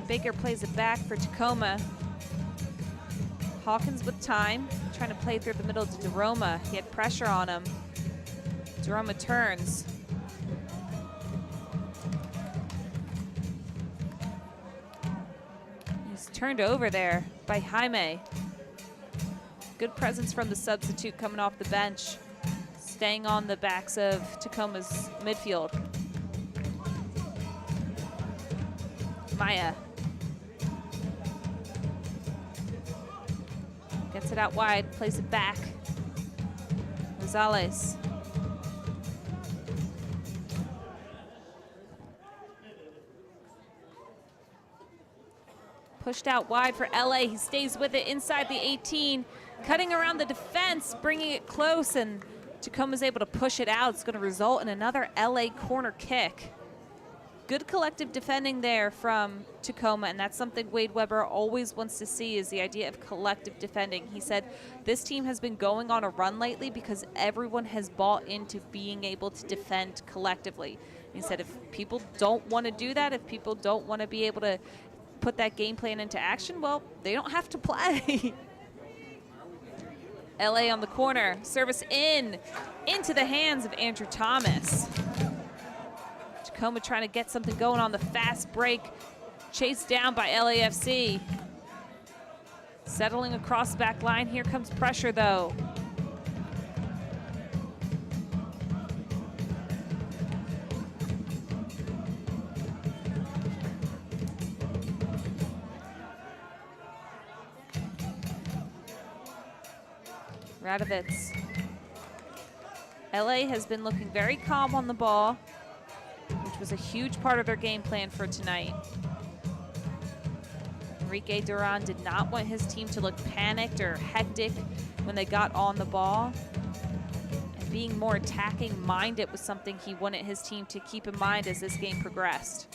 Baker plays it back for Tacoma. Hawkins with time, trying to play through the middle to DeRoma. He had pressure on him. DeRoma turns. He's turned over there by Jaime. Good presence from the substitute coming off the bench, staying on the backs of Tacoma's midfield. Maya. Gets it out wide, plays it back. Rosales. Pushed out wide for LA. He stays with it inside the 18, cutting around the defense, bringing it close, and Tacoma's able to push it out. It's going to result in another LA corner kick. Good collective defending there from Tacoma, and that's something Wade Weber always wants to see, is the idea of collective defending. He said this team has been going on a run lately because everyone has bought into being able to defend collectively. He said if people don't want to do that, if people don't want to be able to put that game plan into action, well, they don't have to play. LA on the corner, service into the hands of Andrew Thomas. Tacoma trying to get something going on the fast break, chased down by LAFC. Settling across the back line, here comes pressure though. Radovitz. LA has been looking very calm on the ball, which was a huge part of their game plan for tonight. Enrique Duran did not want his team to look panicked or hectic when they got on the ball. And being more attacking minded was something he wanted his team to keep in mind as this game progressed.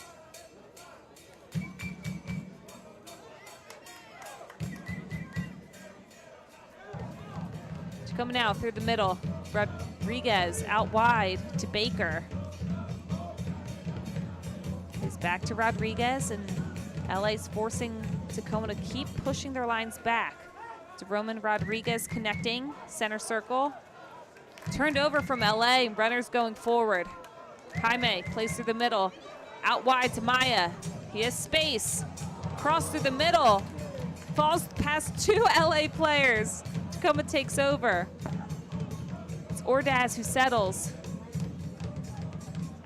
Coming out through the middle, Rodriguez out wide to Baker. He's back to Rodriguez, and LA's forcing Tacoma to keep pushing their lines back. To Roman Rodriguez connecting, center circle. Turned over from LA, runners going forward. Jaime plays through the middle, out wide to Maya. He has space, cross through the middle, falls past two LA players. Tacoma takes over. It's Ordaz who settles.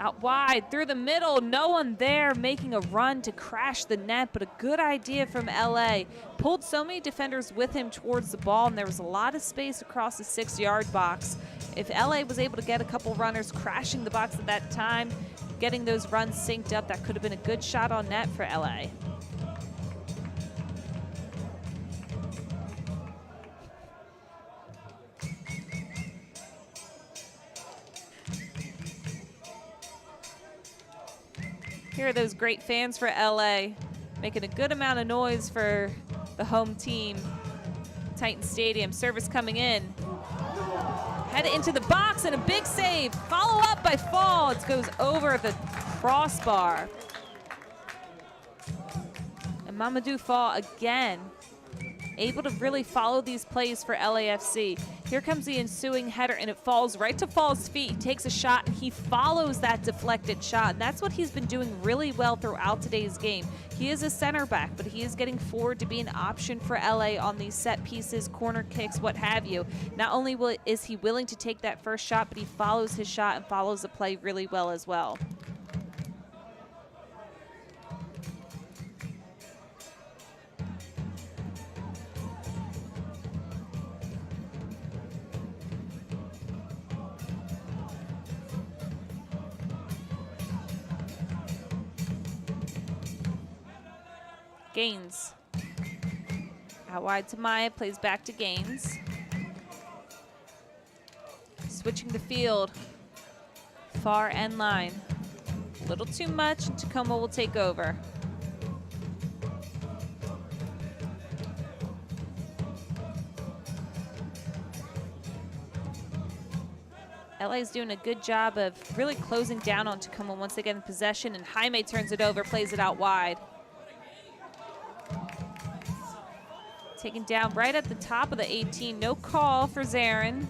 Out wide, through the middle, no one there, making a run to crash the net, but a good idea from LA. Pulled so many defenders with him towards the ball, and there was a lot of space across the 6-yard box. If LA was able to get a couple runners crashing the box at that time, getting those runs synced up, that could have been a good shot on net for LA. Here are those great fans for LA, making a good amount of noise for the home team. Titan Stadium, service coming in. Head into the box and a big save. Follow up by Fall. It goes over the crossbar. And Mamadou Fall again, able to really follow these plays for LAFC. Here comes the ensuing header, and it falls right to Fall's feet. He takes a shot, and he follows that deflected shot. And that's what he's been doing really well throughout today's game. He is a center back, but he is getting forward to be an option for LA on these set pieces, corner kicks, what have you. Not only is he willing to take that first shot, but he follows his shot and follows the play really well as well. Gaines. Out wide to Maya, plays back to Gaines. Switching the field. Far end line. A little too much, and Tacoma will take over. LA is doing a good job of really closing down on Tacoma once they get in possession, and Jaime turns it over, plays it out wide. Taken down right at the top of the 18. No call for Zarin.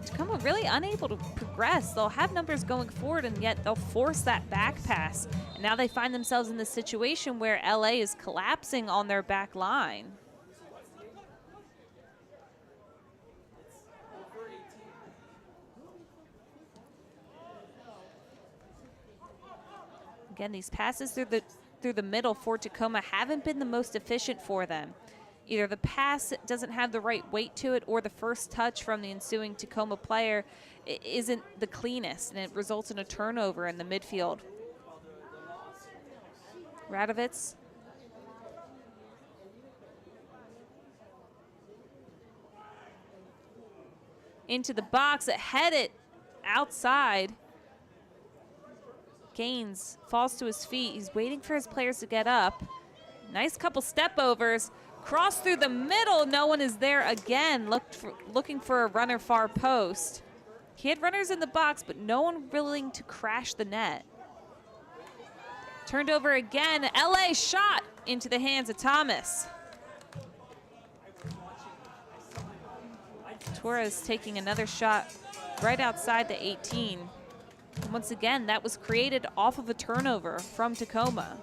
Tacoma really unable to progress. They'll have numbers going forward, and yet they'll force that back pass. And now they find themselves in this situation where LA is collapsing on their back line. Again, these passes through the middle for Tacoma haven't been the most efficient for them. Either the pass doesn't have the right weight to it, or the first touch from the ensuing Tacoma player isn't the cleanest, and it results in a turnover in the midfield. Radovitz. Into the box, it headed outside. Gaines falls to his feet. He's waiting for his players to get up. Nice couple step overs. Cross through the middle. No one is there again. Looking for a runner far post. He had runners in the box, but no one willing to crash the net. Turned over again. LA shot into the hands of Thomas. Torres taking another shot right outside the 18. And once again, that was created off of a turnover from Tacoma.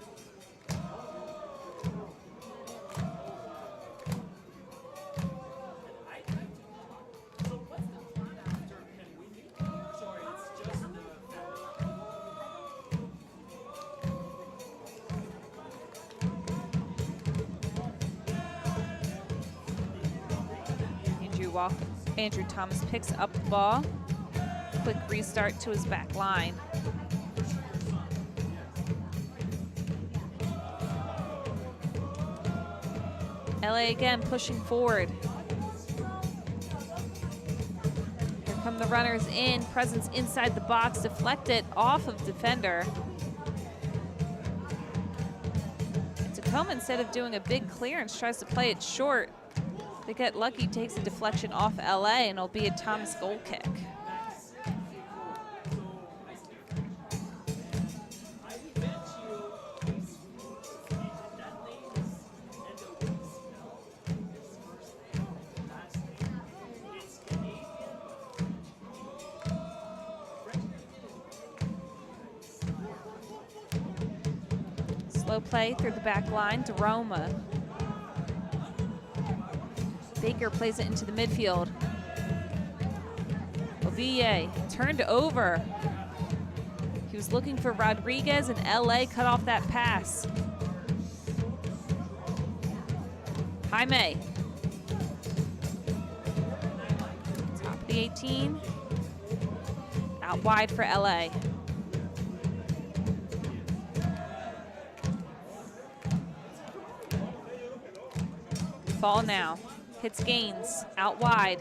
Andrew Thomas picks up the ball. Quick restart to his back line. LA again pushing forward. Here come the runners in. Presence inside the box, deflected off of defender. And Tacoma, instead of doing a big clearance, tries to play it short. They get lucky, takes a deflection off LA, and it'll be a Thomas goal kick. Slow play through the back line to Roma. Baker plays it into the midfield. Oville turned over. He was looking for Rodriguez, and LA cut off that pass. Jaime. Top of the 18. Out wide for LA. Ball now. Hits Gaines out wide.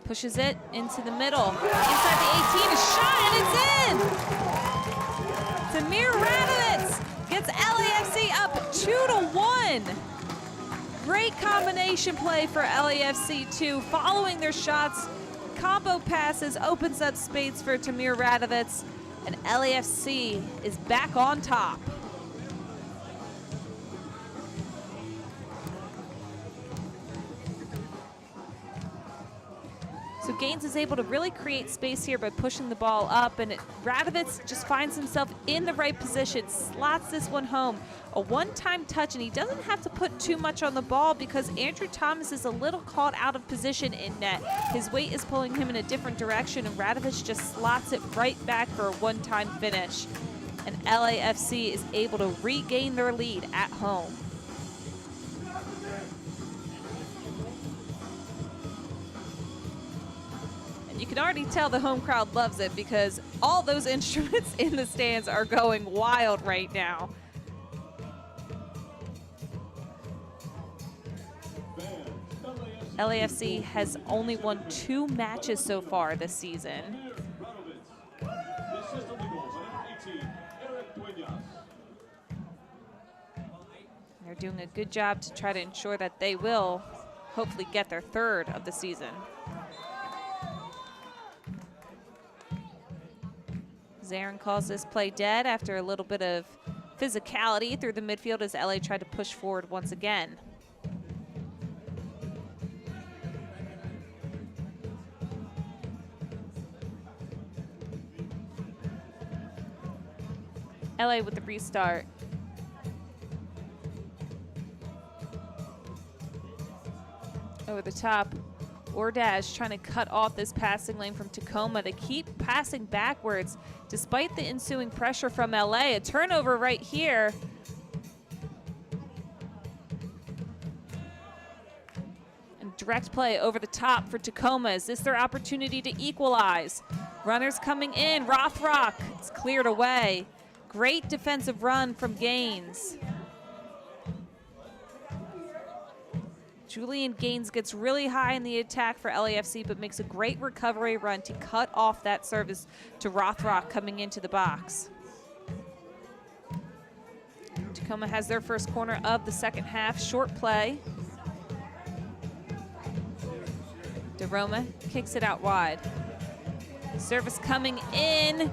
Pushes it into the middle. Inside the 18, a shot, and it's in! Tamir Radovitz gets LAFC up 2-1. Great combination play for LAFC too. Following their shots, combo passes opens up space for Tamir Radovitz, and LAFC is back on top. So Gaines is able to really create space here by pushing the ball up, and Radovitz just finds himself in the right position, slots this one home. A one-time touch, and he doesn't have to put too much on the ball because Andrew Thomas is a little caught out of position in net. His weight is pulling him in a different direction, and Radovitz just slots it right back for a one-time finish. And LAFC is able to regain their lead at home. You can already tell the home crowd loves it because all those instruments in the stands are going wild right now. LAFC has only won 2 matches so far this season. They're doing a good job to try to ensure that they will hopefully get their 3rd of the season. Zarin calls this play dead after a little bit of physicality through the midfield as LA tried to push forward once again. LA with the restart. Over the top. Ordaz trying to cut off this passing lane from Tacoma. They keep passing backwards despite the ensuing pressure from LA. A turnover right here. And direct play over the top for Tacoma. Is this their opportunity to equalize? Runners coming in. Rothrock. It's cleared away. Great defensive run from Gaines. Julian Gaines gets really high in the attack for LAFC, but makes a great recovery run to cut off that service to Rothrock coming into the box. Tacoma has their first corner of the second half. Short play. DeRoma kicks it out wide. Service coming in,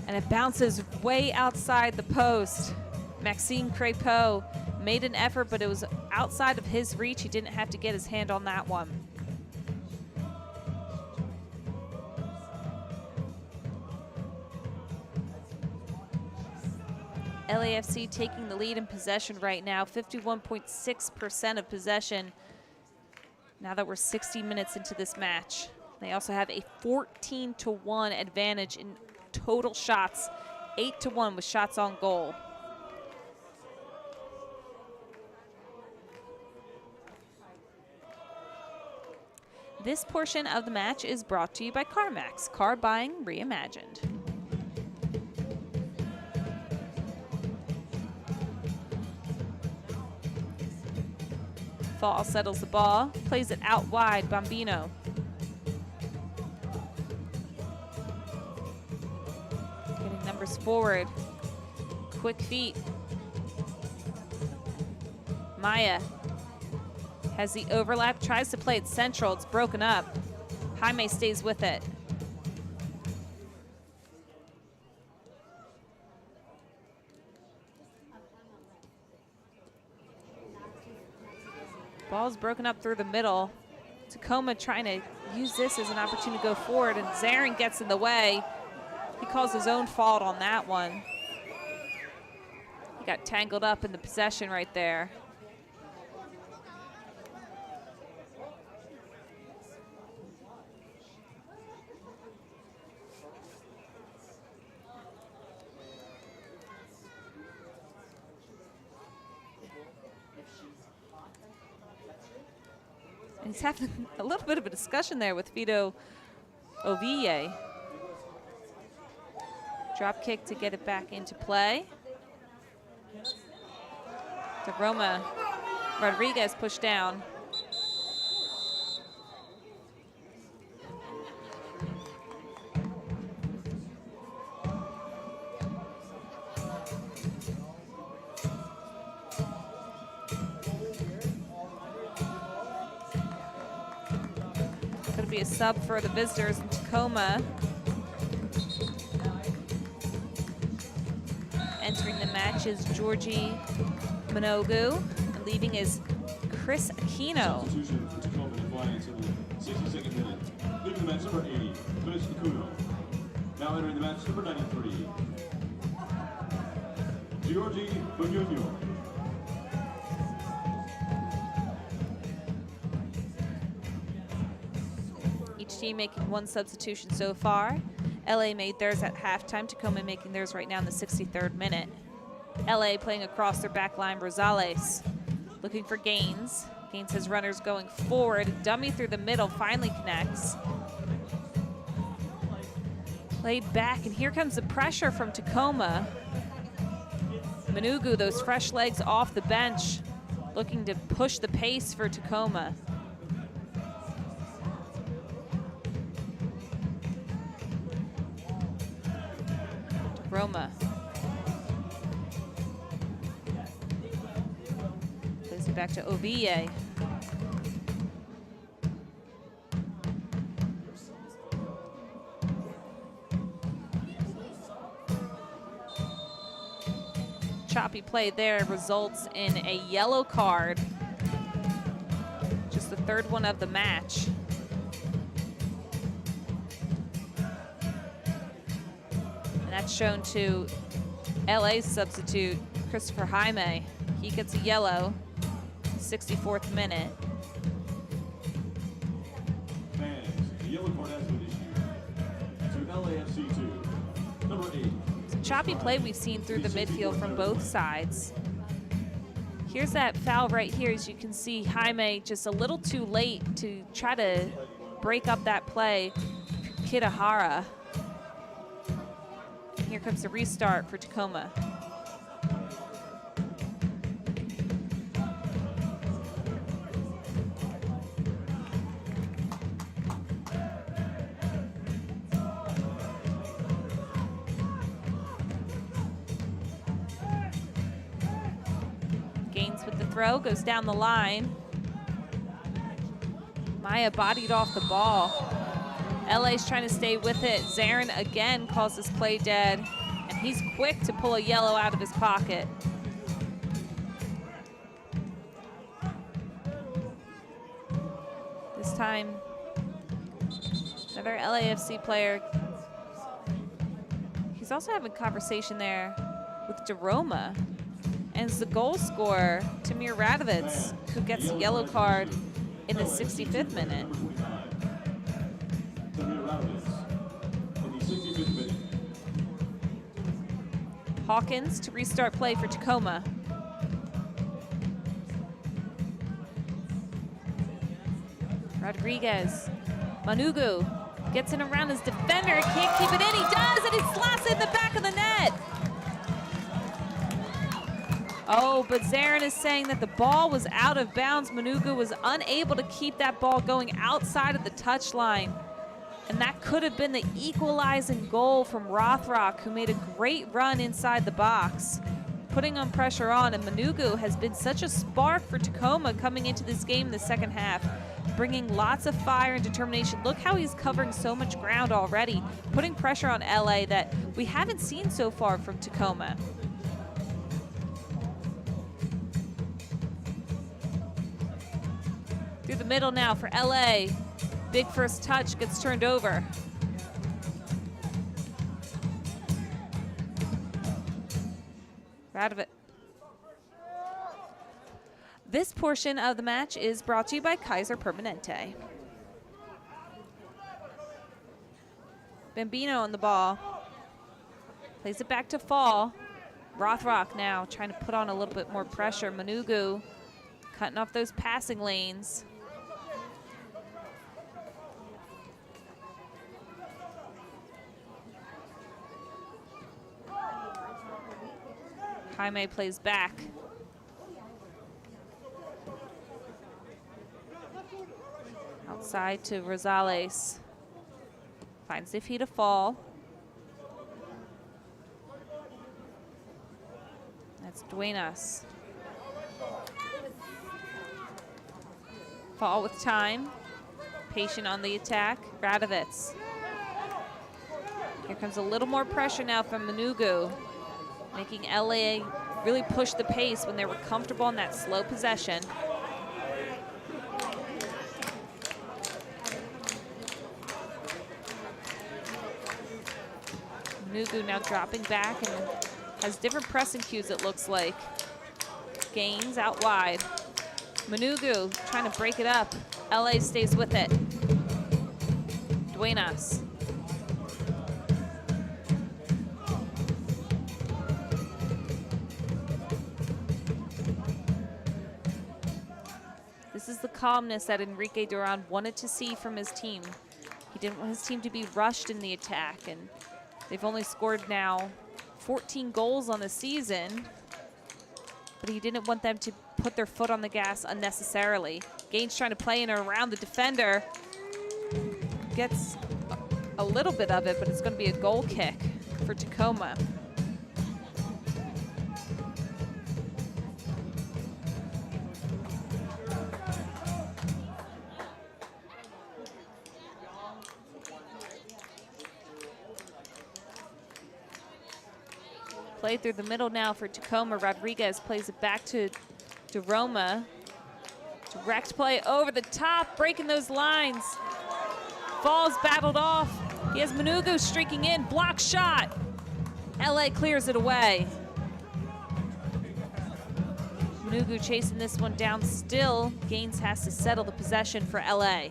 and it bounces way outside the post. Maxime Crépeau made an effort, but it was outside of his reach. He didn't have to get his hand on that one. LAFC taking the lead in possession right now, 51.6% of possession now that we're 60 minutes into this match. They also have a 14-1 advantage in total shots, 8-1 with shots on goal. This portion of the match is brought to you by CarMax, car buying reimagined. Fall settles the ball, plays it out wide, Bambino. Getting numbers forward, quick feet. Maya has the overlap, tries to play it central, it's broken up. Jaime stays with it. Ball's broken up through the middle. Tacoma trying to use this as an opportunity to go forward, and Zarin gets in the way. He calls his own fault on that one. He got tangled up in the possession right there. He's having a little bit of a discussion there with Vito Oville. Drop kick to get it back into play. DeRoma, Rodriguez pushed down. Be a sub for the visitors in Tacoma. Entering the match is Georgie Minogu, and leaving is Chris Aquino. Substitution for Tacoma Defiance in the 62nd minute. Leaving the match number 80, Chris Aquino. Now entering the match number 93, Georgie Minogu. Team making one substitution so far. LA made theirs at halftime. Tacoma making theirs right now in the 63rd minute. LA playing across their back line. Rosales looking for Gaines. Gaines has runners going forward. Dummy through the middle, finally connects. Played back, and here comes the pressure from Tacoma. Manugu, those fresh legs off the bench, looking to push the pace for Tacoma. Roma. Plays it back to Oville. Choppy play there results in a yellow card. Just the third one of the match. That's shown to LA's substitute, Christopher Jaime. He gets a yellow, 64th minute. Fans, the yellow card has been issued to LAFC 2, number 8. Choppy play we've seen through the midfield from both sides. Here's that foul right here. As you can see, Jaime just a little too late to try to break up that play. Kitahara. here comes the restart for Tacoma. Gaines with the throw, goes down the line. Maya bodied off the ball. LA's trying to stay with it. Zarin again calls this play dead, and he's quick to pull a yellow out of his pocket. This time, another LAFC player. He's also having a conversation there with Deroma. And it's the goal scorer, Tamir Radovitz, who gets a yellow card in the 65th minute. Hawkins to restart play for Tacoma. Rodriguez. Manugu gets in around his defender, can't keep it in, he does, and he slaps it in the back of the net. Oh, but Zarin is saying that the ball was out of bounds. Manugu was unable to keep that ball going outside of the touchline. And that could have been the equalizing goal from Rothrock, who made a great run inside the box, putting on pressure on. And Manugu has been such a spark for Tacoma coming into this game in the second half, bringing lots of fire and determination. Look how he's covering so much ground already, putting pressure on LA that we haven't seen so far from Tacoma. Through the middle now for LA. Big first touch, gets turned over. Radovic. This portion of the match is brought to you by Kaiser Permanente. Bambino on the ball. Plays it back to Fall. Rothrock now trying to put on a little bit more pressure. Manugu cutting off those passing lanes. Jaime plays back. Outside to Rosales. Finds the feet to Fall. That's Duenas. Fall with time. Patient on the attack. Radovitz. Here comes a little more pressure now from Manugu, making LA really push the pace when they were comfortable in that slow possession. Manugu now dropping back and has different pressing cues, it looks like. Gains out wide. Manugu trying to break it up. LA stays with it. Duenas. This is the calmness that Enrique Duran wanted to see from his team. He didn't want his team to be rushed in the attack, and they've only scored now 14 goals on the season, but he didn't want them to put their foot on the gas unnecessarily. Gaines trying to play in and around the defender. Gets a little bit of it, but it's going to be a goal kick for Tacoma. Play through the middle now for Tacoma. Rodriguez plays it back to Roma. Direct play over the top, breaking those lines. Falls battled off. He has Manugu streaking in, block shot. LA clears it away. Manugu chasing this one down still. Gaines has to settle the possession for LA.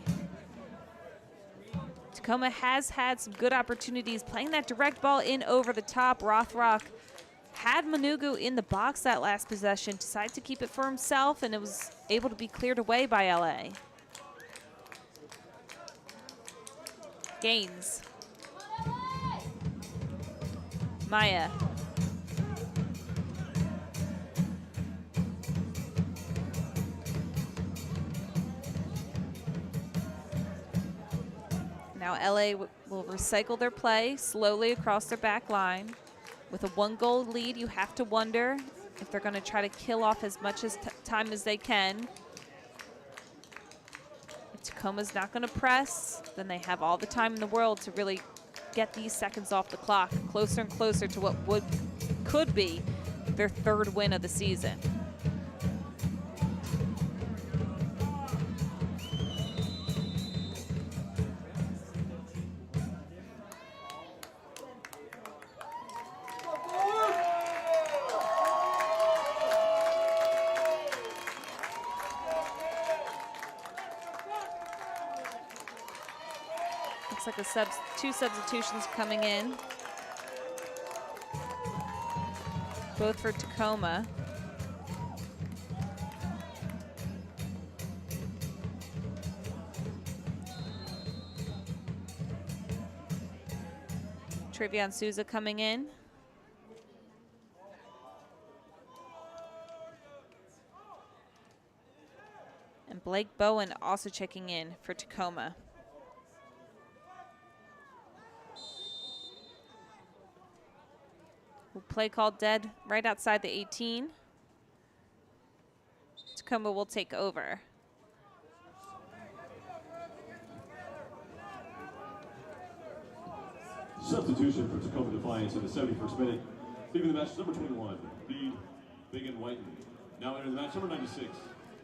Tacoma has had some good opportunities playing that direct ball in over the top. Rothrock had Manugu in the box that last possession, decided to keep it for himself, and it was able to be cleared away by LA. Gaines. Maya. Now LA will recycle their play slowly across their back line. With a 1-goal lead, you have to wonder if they're going to try to kill off as much time as they can. If Tacoma's not going to press, then they have all the time in the world to really get these seconds off the clock, closer and closer to what could be their 3rd win of the season. Looks like two substitutions coming in. Both for Tacoma. Trevion Souza coming in. And Blake Bowen also checking in for Tacoma. Play called dead right outside the 18. Tacoma will take over. Substitution for Tacoma Defiance in the 71st minute. Leaving the match, number 21, Reed Big and Whiten. Now entering the match, number 96,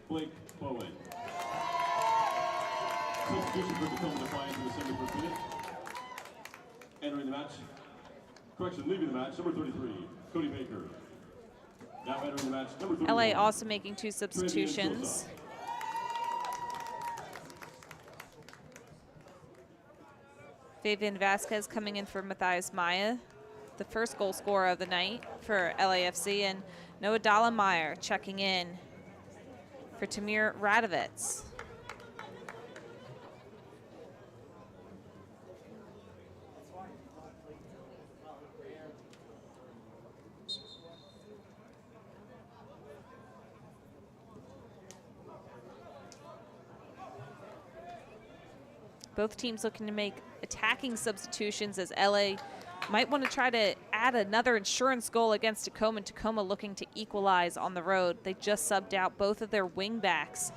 Blake Bowen. Substitution for Tacoma Defiance in the 71st minute. Entering the match, leaving the match, number 33, Cody Baker. Now entering the match, number 31. LA also making 2 substitutions. Fabian Vasquez coming in for Matthias Maya, the first goal scorer of the night for LAFC, and Noah Dallemeyer checking in for Tamir Radovitz. Both teams looking to make attacking substitutions, as LA might want to try to add another insurance goal against Tacoma. Tacoma looking to equalize on the road. They just subbed out both of their wing backs,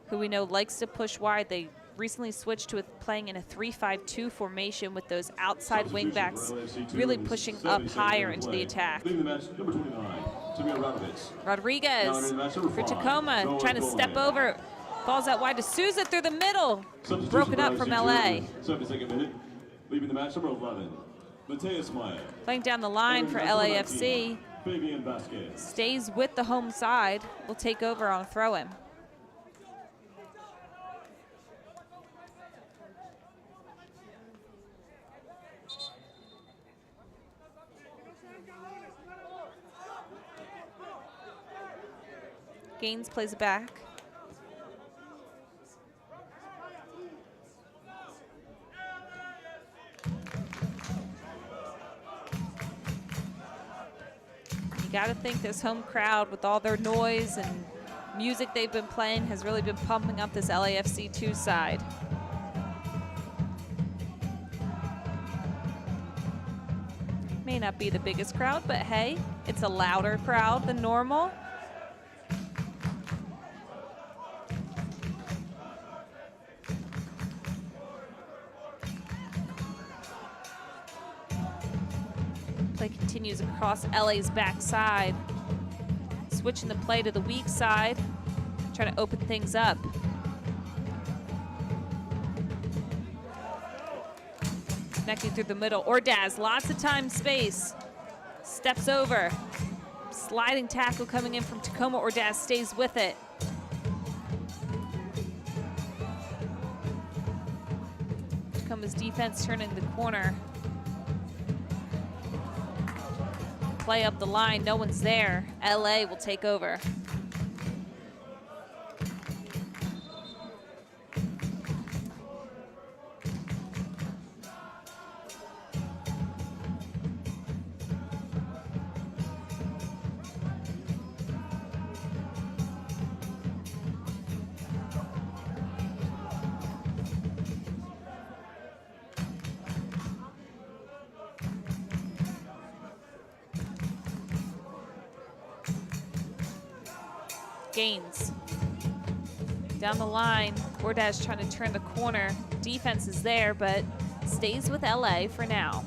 who we know likes to push wide. They recently switched to playing in a 3-5-2 formation with those outside wing backs really pushing up higher into the attack. Rodriguez for Tacoma trying to step over. Falls out wide to Souza through the middle. Broken up from LA. 72nd minute. Leaving the match, number 11, Matthias Maya. Playing down the line for LAFC. Fabian Vasquez. Stays with the home side. Will take over on a throw-in. Gaines plays it back. Got to think this home crowd, with all their noise and music they've been playing, has really been pumping up this LAFC 2 side. May not be the biggest crowd, but hey, it's a louder crowd than normal. Play continues across LA's backside. Switching the play to the weak side. Trying to open things up. Connecting through the middle. Ordaz, lots of time, space. Steps over. Sliding tackle coming in from Tacoma. Ordaz stays with it. Tacoma's defense turning the corner. Play up the line, no one's there. LA will take over. gains. Down the line, Ordaz trying to turn the corner. Defense is there, but stays with LA for now.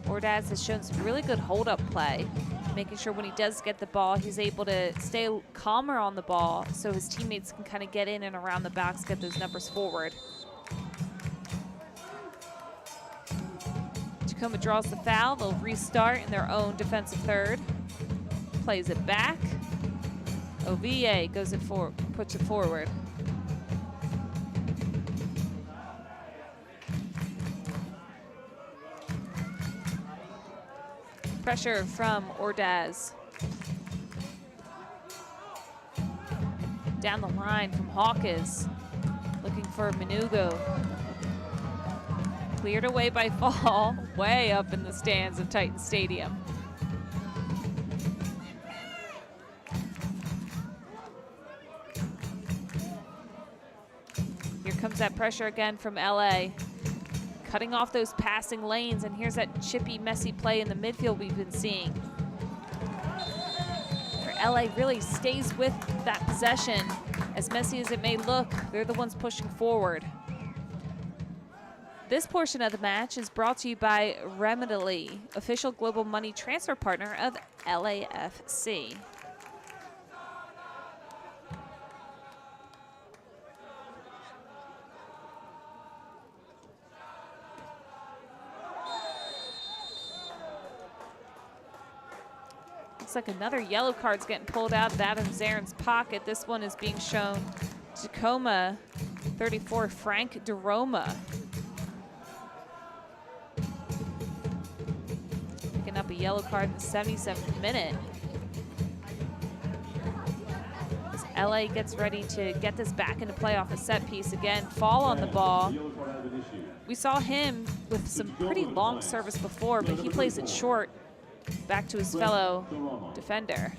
Ordaz has shown some really good hold-up play, making sure when he does get the ball, he's able to stay calmer on the ball so his teammates can kind of get in and around the backs, get those numbers forward. Tacoma draws the foul. They'll restart in their own defensive third. Plays it back. Ovie goes it for, puts it forward. Pressure from Ordaz. Down the line from Hawkes, looking for Menugo. Cleared away by Fall, way up in the stands of Titan Stadium. Here comes that pressure again from LA. Cutting off those passing lanes, and here's that chippy, messy play in the midfield we've been seeing. For LA really stays with that possession. As messy as it may look, they're the ones pushing forward. This portion of the match is brought to you by Remitly, official global money transfer partner of LAFC. Looks like another yellow card's getting pulled out of Adam Zarin's pocket. This one is being shown Tacoma 34, Frank DeRoma. Picking up a yellow card in the 77th minute. As LA gets ready to get this back into play off a set piece again. Fall on the ball. We saw him with some pretty long service before, but he plays it short back to his fellow defender.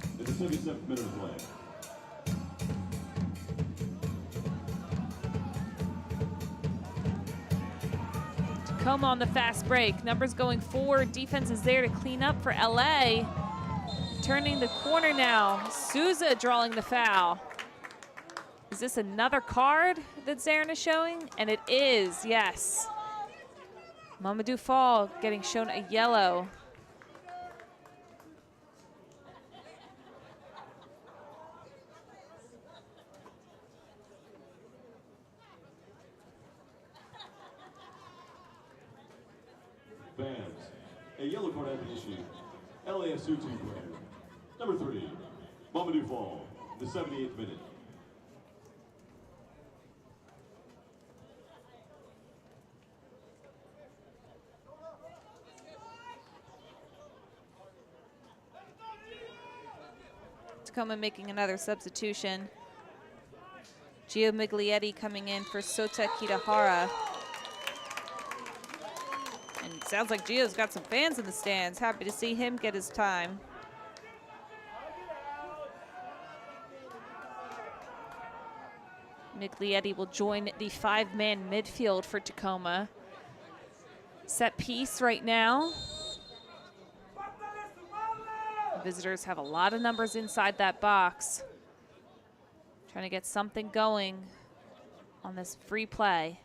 Tacoma on the fast break. Numbers going forward. Defense is there to clean up for LA. Turning the corner now. Souza drawing the foul. Is this another card that Zarin is showing? And it is, yes. Mamadou Fall getting shown a yellow. Fans, a yellow card has been issued. LAFC team player, number 3, Mamadou Fall, the 78th minute. Tacoma making another substitution. Gio Miglietti coming in for Sota Kitahara. And sounds like Gio's got some fans in the stands. Happy to see him get his time. Miglietti will join the 5-man midfield for Tacoma. Set piece right now. The visitors have a lot of numbers inside that box. Trying to get something going on this free play.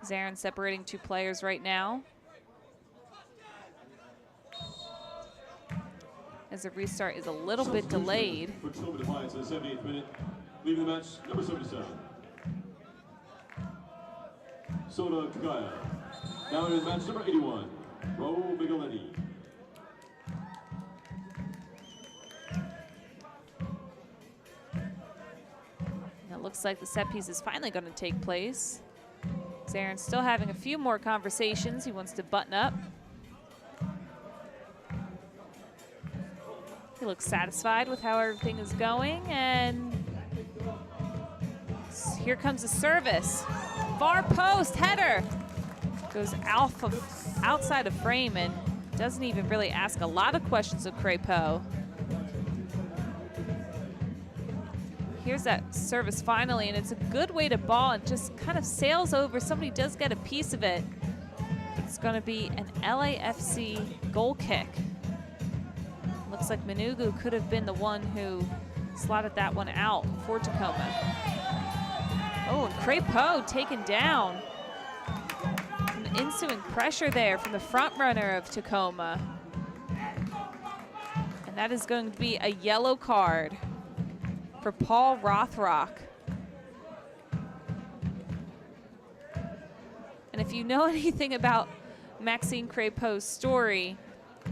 Zarin separating 2 players right now. As the restart is a little bit delayed. For Tacoma Defiance in the 78th minute. Leaving the match, number 77. Soda Kagaya. Now in the match, number 81, Ro Miglietti. It looks like the set piece is finally going to take place. Zarin's still having a few more conversations. He wants to button up. He looks satisfied with how everything is going, and here comes a service. Far post header. Goes outside of frame and doesn't even really ask a lot of questions of Crepeau. Here's that service finally, and it's a good way to ball and just kind of sails over. Somebody does get a piece of it. It's going to be an LAFC goal kick. Looks like Manugu could have been the one who slotted that one out for Tacoma. Oh, and Crepeau taken down. Some ensuing pressure there from the front runner of Tacoma. And that is going to be a yellow card for Paul Rothrock. And if you know anything about Maxime Crepeau's story,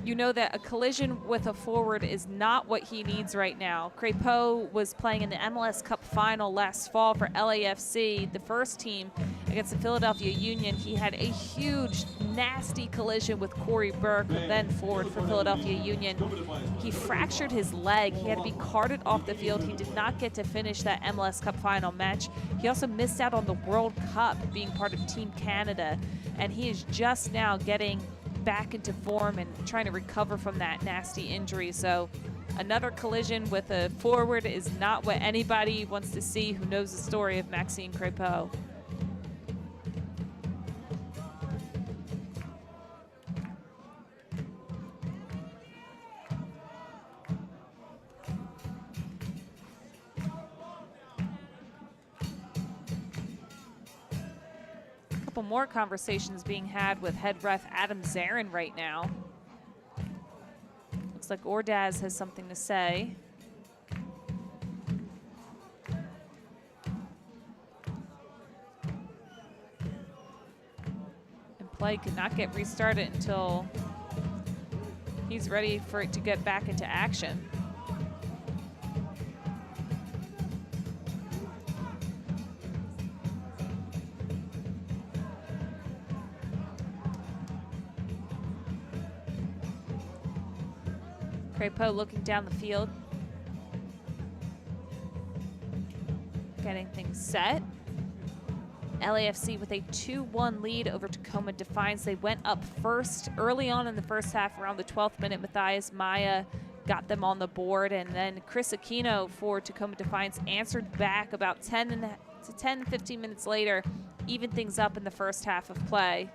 you know that a collision with a forward is not what he needs right now. Crepeau was playing in the MLS Cup final last fall for LAFC, the first team, against the Philadelphia Union. He had a huge, nasty collision with Corey Burke, the then forward for Philadelphia Union. He fractured his leg. He had to be carted off the field. He did not get to finish that MLS Cup final match. He also missed out on the World Cup, being part of Team Canada, and he is just now getting back into form and trying to recover from that nasty injury. So another collision with a forward is not what anybody wants to see who knows the story of Maxime Crepeau. Couple more conversations being had with head ref Adam Zarin right now. Looks like Ordaz has something to say. And play could not get restarted until he's ready for it to get back into action. Crepeau looking down the field, getting things set. LAFC with a 2-1 lead over Tacoma Defiance. They went up first early on in the first half. Around the 12th minute, Matthias Maya got them on the board, and then Chris Aquino for Tacoma Defiance answered back about 10 to 15 minutes later, evened things up in the first half of play.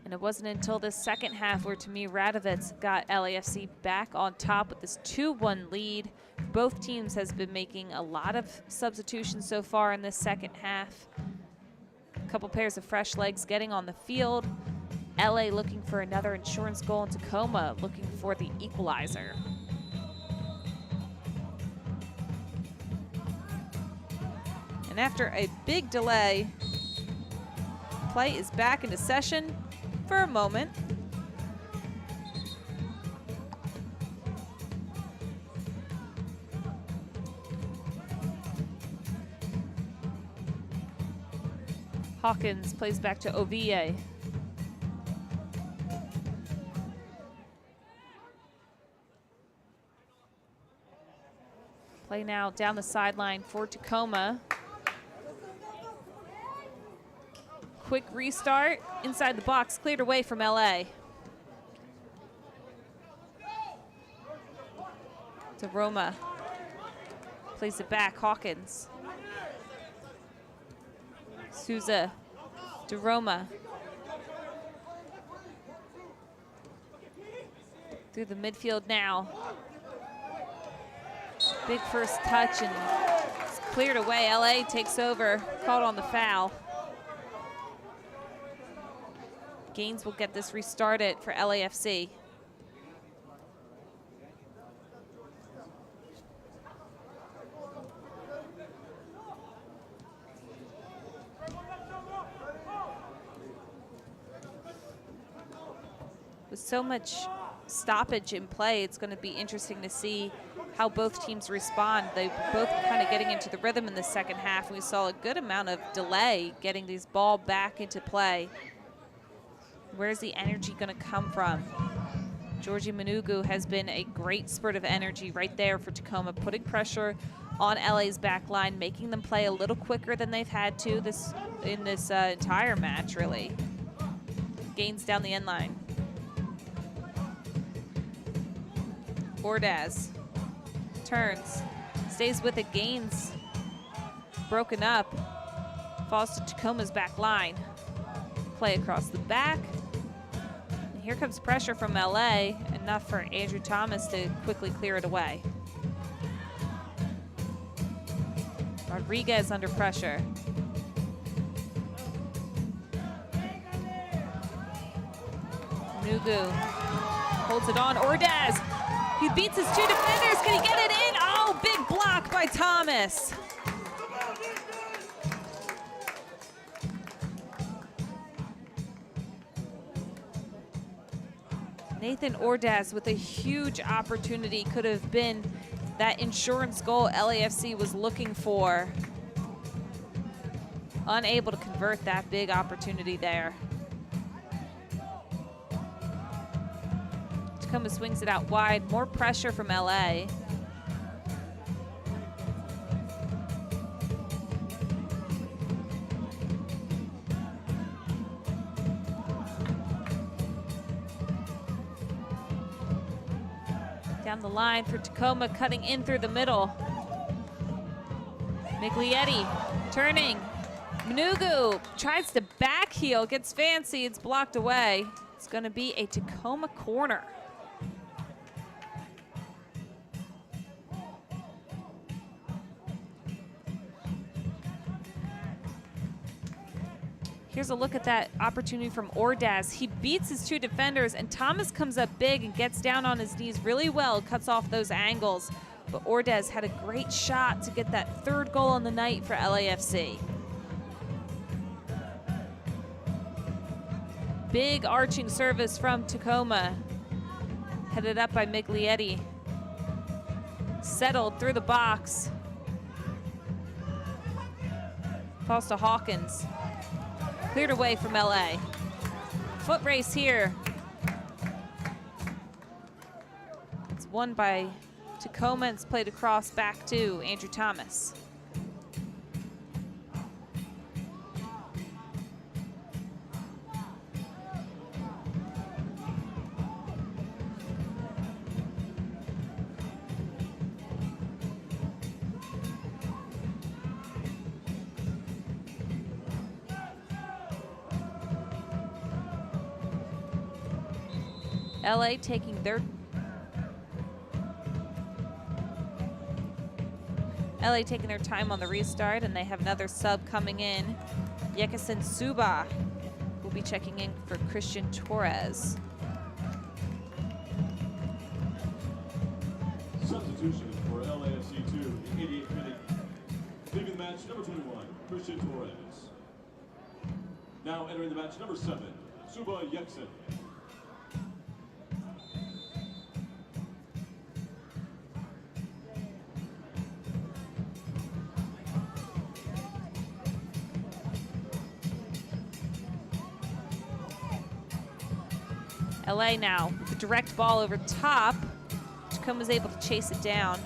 And it wasn't until the second half where Tamir Radovitz got LAFC back on top with this 2-1 lead. Both teams has been making a lot of substitutions so far in this second half. A couple pairs of fresh legs getting on the field. LA looking for another insurance goal, and Tacoma looking for the equalizer. And after a big delay, play is back into session for a moment. Hawkins plays back to Ovie. Play now down the sideline for Tacoma. Quick restart inside the box, cleared away from LA. To Roma. Plays it back, Hawkins. Souza to Roma. Through the midfield now. Big first touch, and it's cleared away. LA takes over, called on the foul. Gaines will get this restarted for LAFC. With so much stoppage in play, it's going to be interesting to see how both teams respond. They both kind of getting into the rhythm in the second half. We saw a good amount of delay getting these ball back into play. Where's the energy going to come from? Georgie Manugu has been a great spurt of energy right there for Tacoma, putting pressure on LA's back line, making them play a little quicker than they've had to in this entire match, really. Gains down the end line. Ordaz turns. Stays with it, Gaines. Broken up. Falls to Tacoma's back line. Play across the back. And here comes pressure from LA, enough for Andrew Thomas to quickly clear it away. Rodriguez under pressure. Nugu holds it on. Ordaz. He beats his 2 defenders. Can he get it in? Oh, big block by Thomas. Nathan Ordaz with a huge opportunity, could have been that insurance goal LAFC was looking for. Unable to convert that big opportunity there. Tacoma swings it out wide. More pressure from LA. Down the line for Tacoma, cutting in through the middle. Miglietti turning. Mnugu tries to back heel, gets fancy, it's blocked away. It's going to be a Tacoma corner. Here's a look at that opportunity from Ordaz. He beats his 2 defenders, and Thomas comes up big and gets down on his knees really well, cuts off those angles. But Ordaz had a great shot to get that 3rd goal on the night for LAFC. Big arching service from Tacoma. Headed up by Miglietti. Settled through the box. Falls to Hawkins. Cleared away from LA. Foot race here. It's won by Tacoma and it's played across back to Andrew Thomas. LA taking their time on the restart, and they have another sub coming in. Yekison Suba will be checking in for Christian Torres. Substitution for LAFC 2 in the 88th minute. Leaving the match, number 21, Christian Torres. Now entering the match, number 7, Suba Yekson. LA now with the direct ball over top. Tacoma's able to chase it down.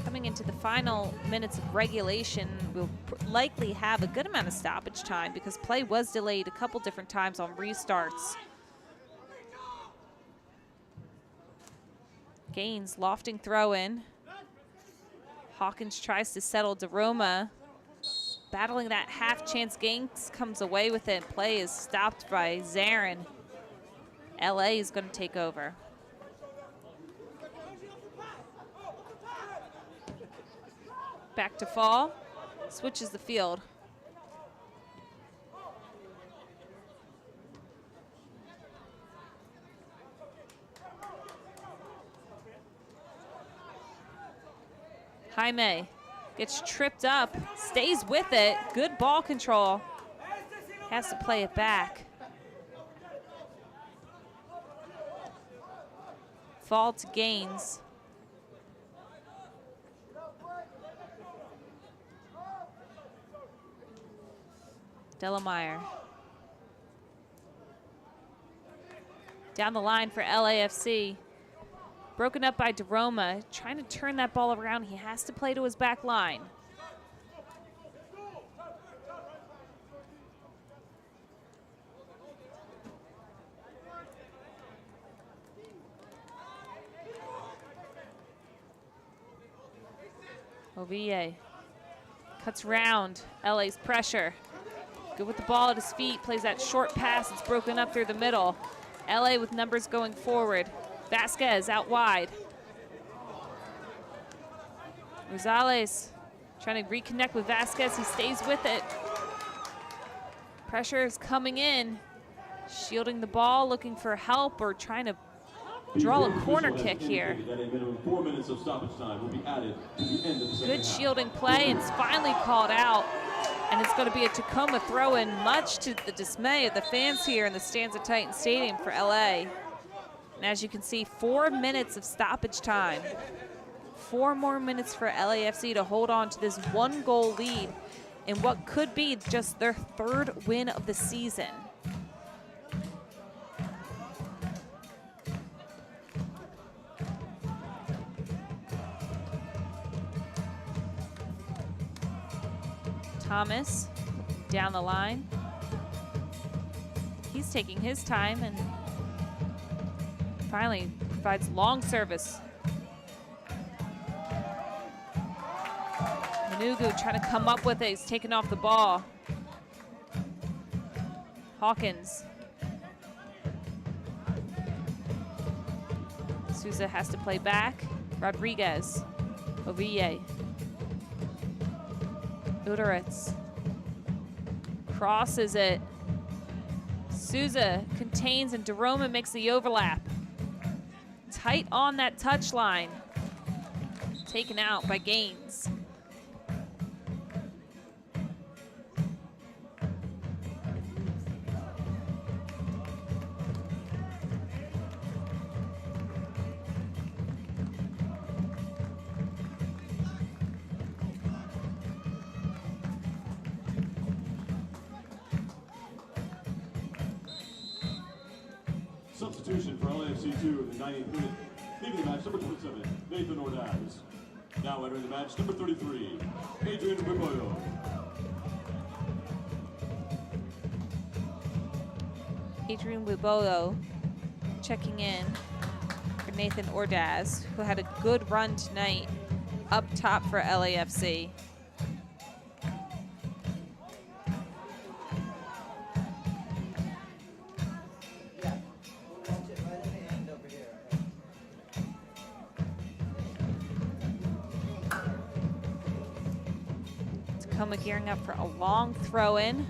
Coming into the final minutes of regulation, we'll likely have a good amount of stoppage time because play was delayed a couple different times on restarts. Gaines lofting throw in. Hawkins tries to settle DeRoma. Battling that half chance. Gaines comes away with it. Play is stopped by Zarin. LA is going to take over. Back to Fall. Switches the field. Jaime gets tripped up, stays with it. Good ball control. Has to play it back. Fall to Gaines. Delameyer. Down the line for LAFC. Broken up by Daroma, trying to turn that ball around. He has to play to his back line. Oville cuts round LA's pressure. Good with the ball at his feet, plays that short pass. It's broken up through the middle. LA with numbers going forward. Vasquez out wide. Rosales trying to reconnect with Vasquez. He stays with it. Pressure is coming in. Shielding the ball, looking for help or trying to draw a corner kick here. That a minimum 4 minutes of stoppage time will be added to the end of the second Good half. shielding play, and it's finally called out. And it's going to be a Tacoma throw-in, much to the dismay of the fans here in the stands at Titan Stadium for LA. And as you can see, 4 minutes of stoppage time. 4 more minutes for LAFC to hold on to this 1-goal lead in what could be just their 3rd win of the season. Thomas down the line. He's taking his time and finally provides long service. Manugu trying to come up with it. He's taking off the ball. Hawkins. Souza has to play back. Rodriguez. Oville. Uderitz crosses it. Souza contains and Daroma makes the overlap. Tight on that touch line. Taken out by Gaines. Substitution for LAFC 2 in the 90th minute. Leaving the match, number 27, Nathan Ordaz. Now entering the match, number 33, Adrian Riboyo. Adrian Wiboyo checking in for Nathan Ordaz, who had a good run tonight up top for LAFC. Tacoma gearing up for a long throw-in.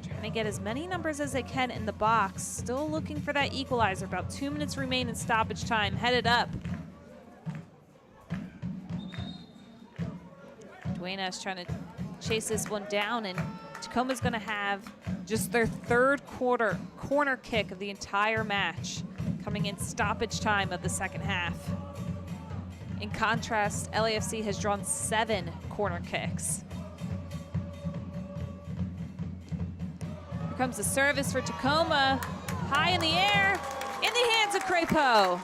Trying to get as many numbers as they can in the box. Still looking for that equalizer. About 2 minutes remain in stoppage time. Headed up. Duenas trying to chase this one down, and Tacoma's going to have just their 3rd quarter corner kick of the entire match, coming in stoppage time of the second half. In contrast, LAFC has drawn 7 corner kicks. Here comes the service for Tacoma. High in the air, in the hands of Crepeau.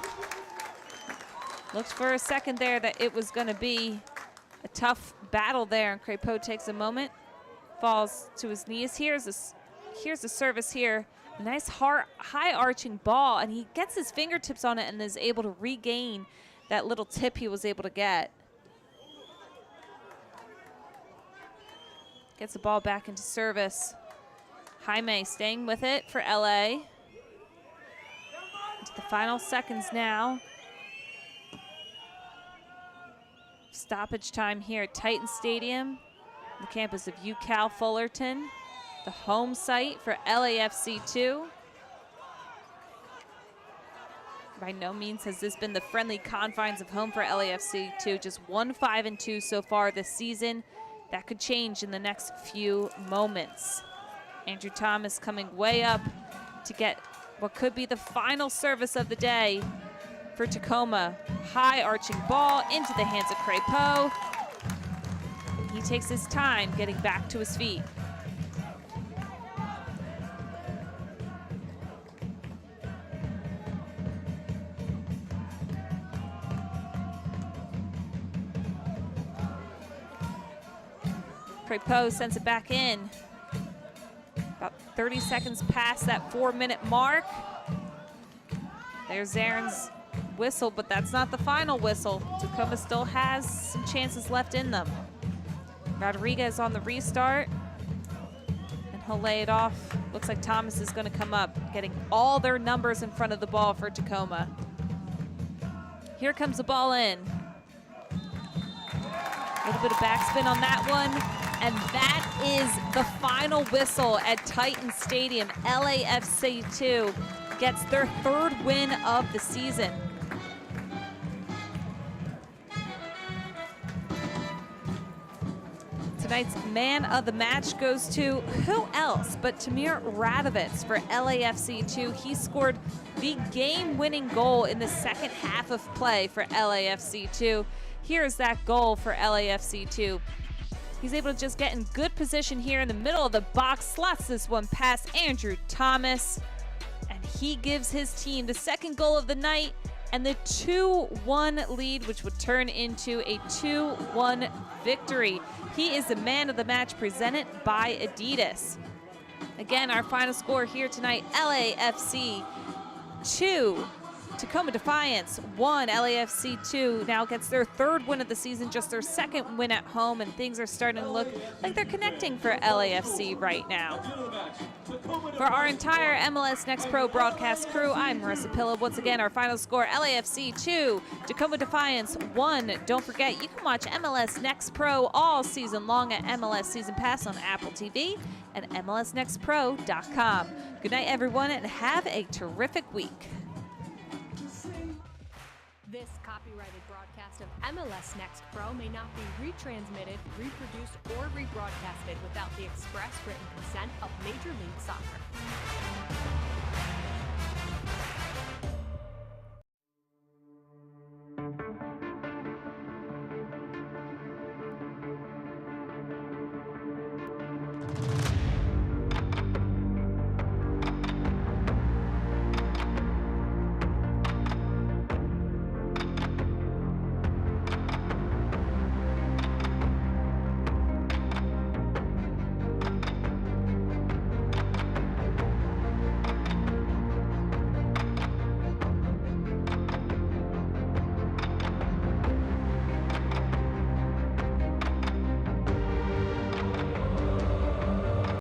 Looked for a second there that it was going to be a tough battle there, and Crepeau takes a moment, falls to his knees. Here's the service here. A nice high arching ball, and he gets his fingertips on it and is able to regain that little tip he was able to get. Gets the ball back into service. Jaime staying with it for LA. Into the final seconds now. Stoppage time here at Titan Stadium, the campus of UCal Fullerton, the home site for LAFC 2. By no means has this been the friendly confines of home for LAFC 2. Just 1-5-2 so far this season. That could change in the next few moments. Andrew Thomas coming way up to get what could be the final service of the day for Tacoma. High arching ball into the hands of Crepeau. He takes his time getting back to his feet. Crepeau sends it back in. About 30 seconds past that 4-minute mark. There's Zaren's whistle, but that's not the final whistle. Tacoma still has some chances left in them. Rodriguez on the restart. And he'll lay it off. Looks like Thomas is going to come up, getting all their numbers in front of the ball for Tacoma. Here comes the ball in. A little bit of backspin on that one. And that is the final whistle at Titan Stadium. LAFC 2 gets their 3rd win of the season. Tonight's man of the match goes to who else but Tamir Radovitz for LAFC 2. He scored the game-winning goal in the second half of play for LAFC 2. Here's that goal for LAFC 2. He's able to just get in good position here in the middle of the box, slots this one past Andrew Thomas, and he gives his team the 2nd goal of the night and the 2-1 lead, which would turn into a 2-1 victory. He is the man of the match, presented by Adidas. Again, our final score here tonight, LAFC 2, Tacoma Defiance 1. LAFC 2 now gets their 3rd win of the season, just their 2nd win at home, and things are starting to look like they're connecting for LAFC right now. For our entire MLS Next Pro broadcast crew, I'm Marissa Pillow. Once again, our final score, LAFC 2, Tacoma Defiance 1. Don't forget, you can watch MLS Next Pro all season long at MLS Season Pass on Apple TV and MLSNextPro.com. Good night, everyone, and have a terrific week. This copyrighted broadcast of MLS Next Pro may not be retransmitted, reproduced, or rebroadcasted without the express written consent of Major League Soccer.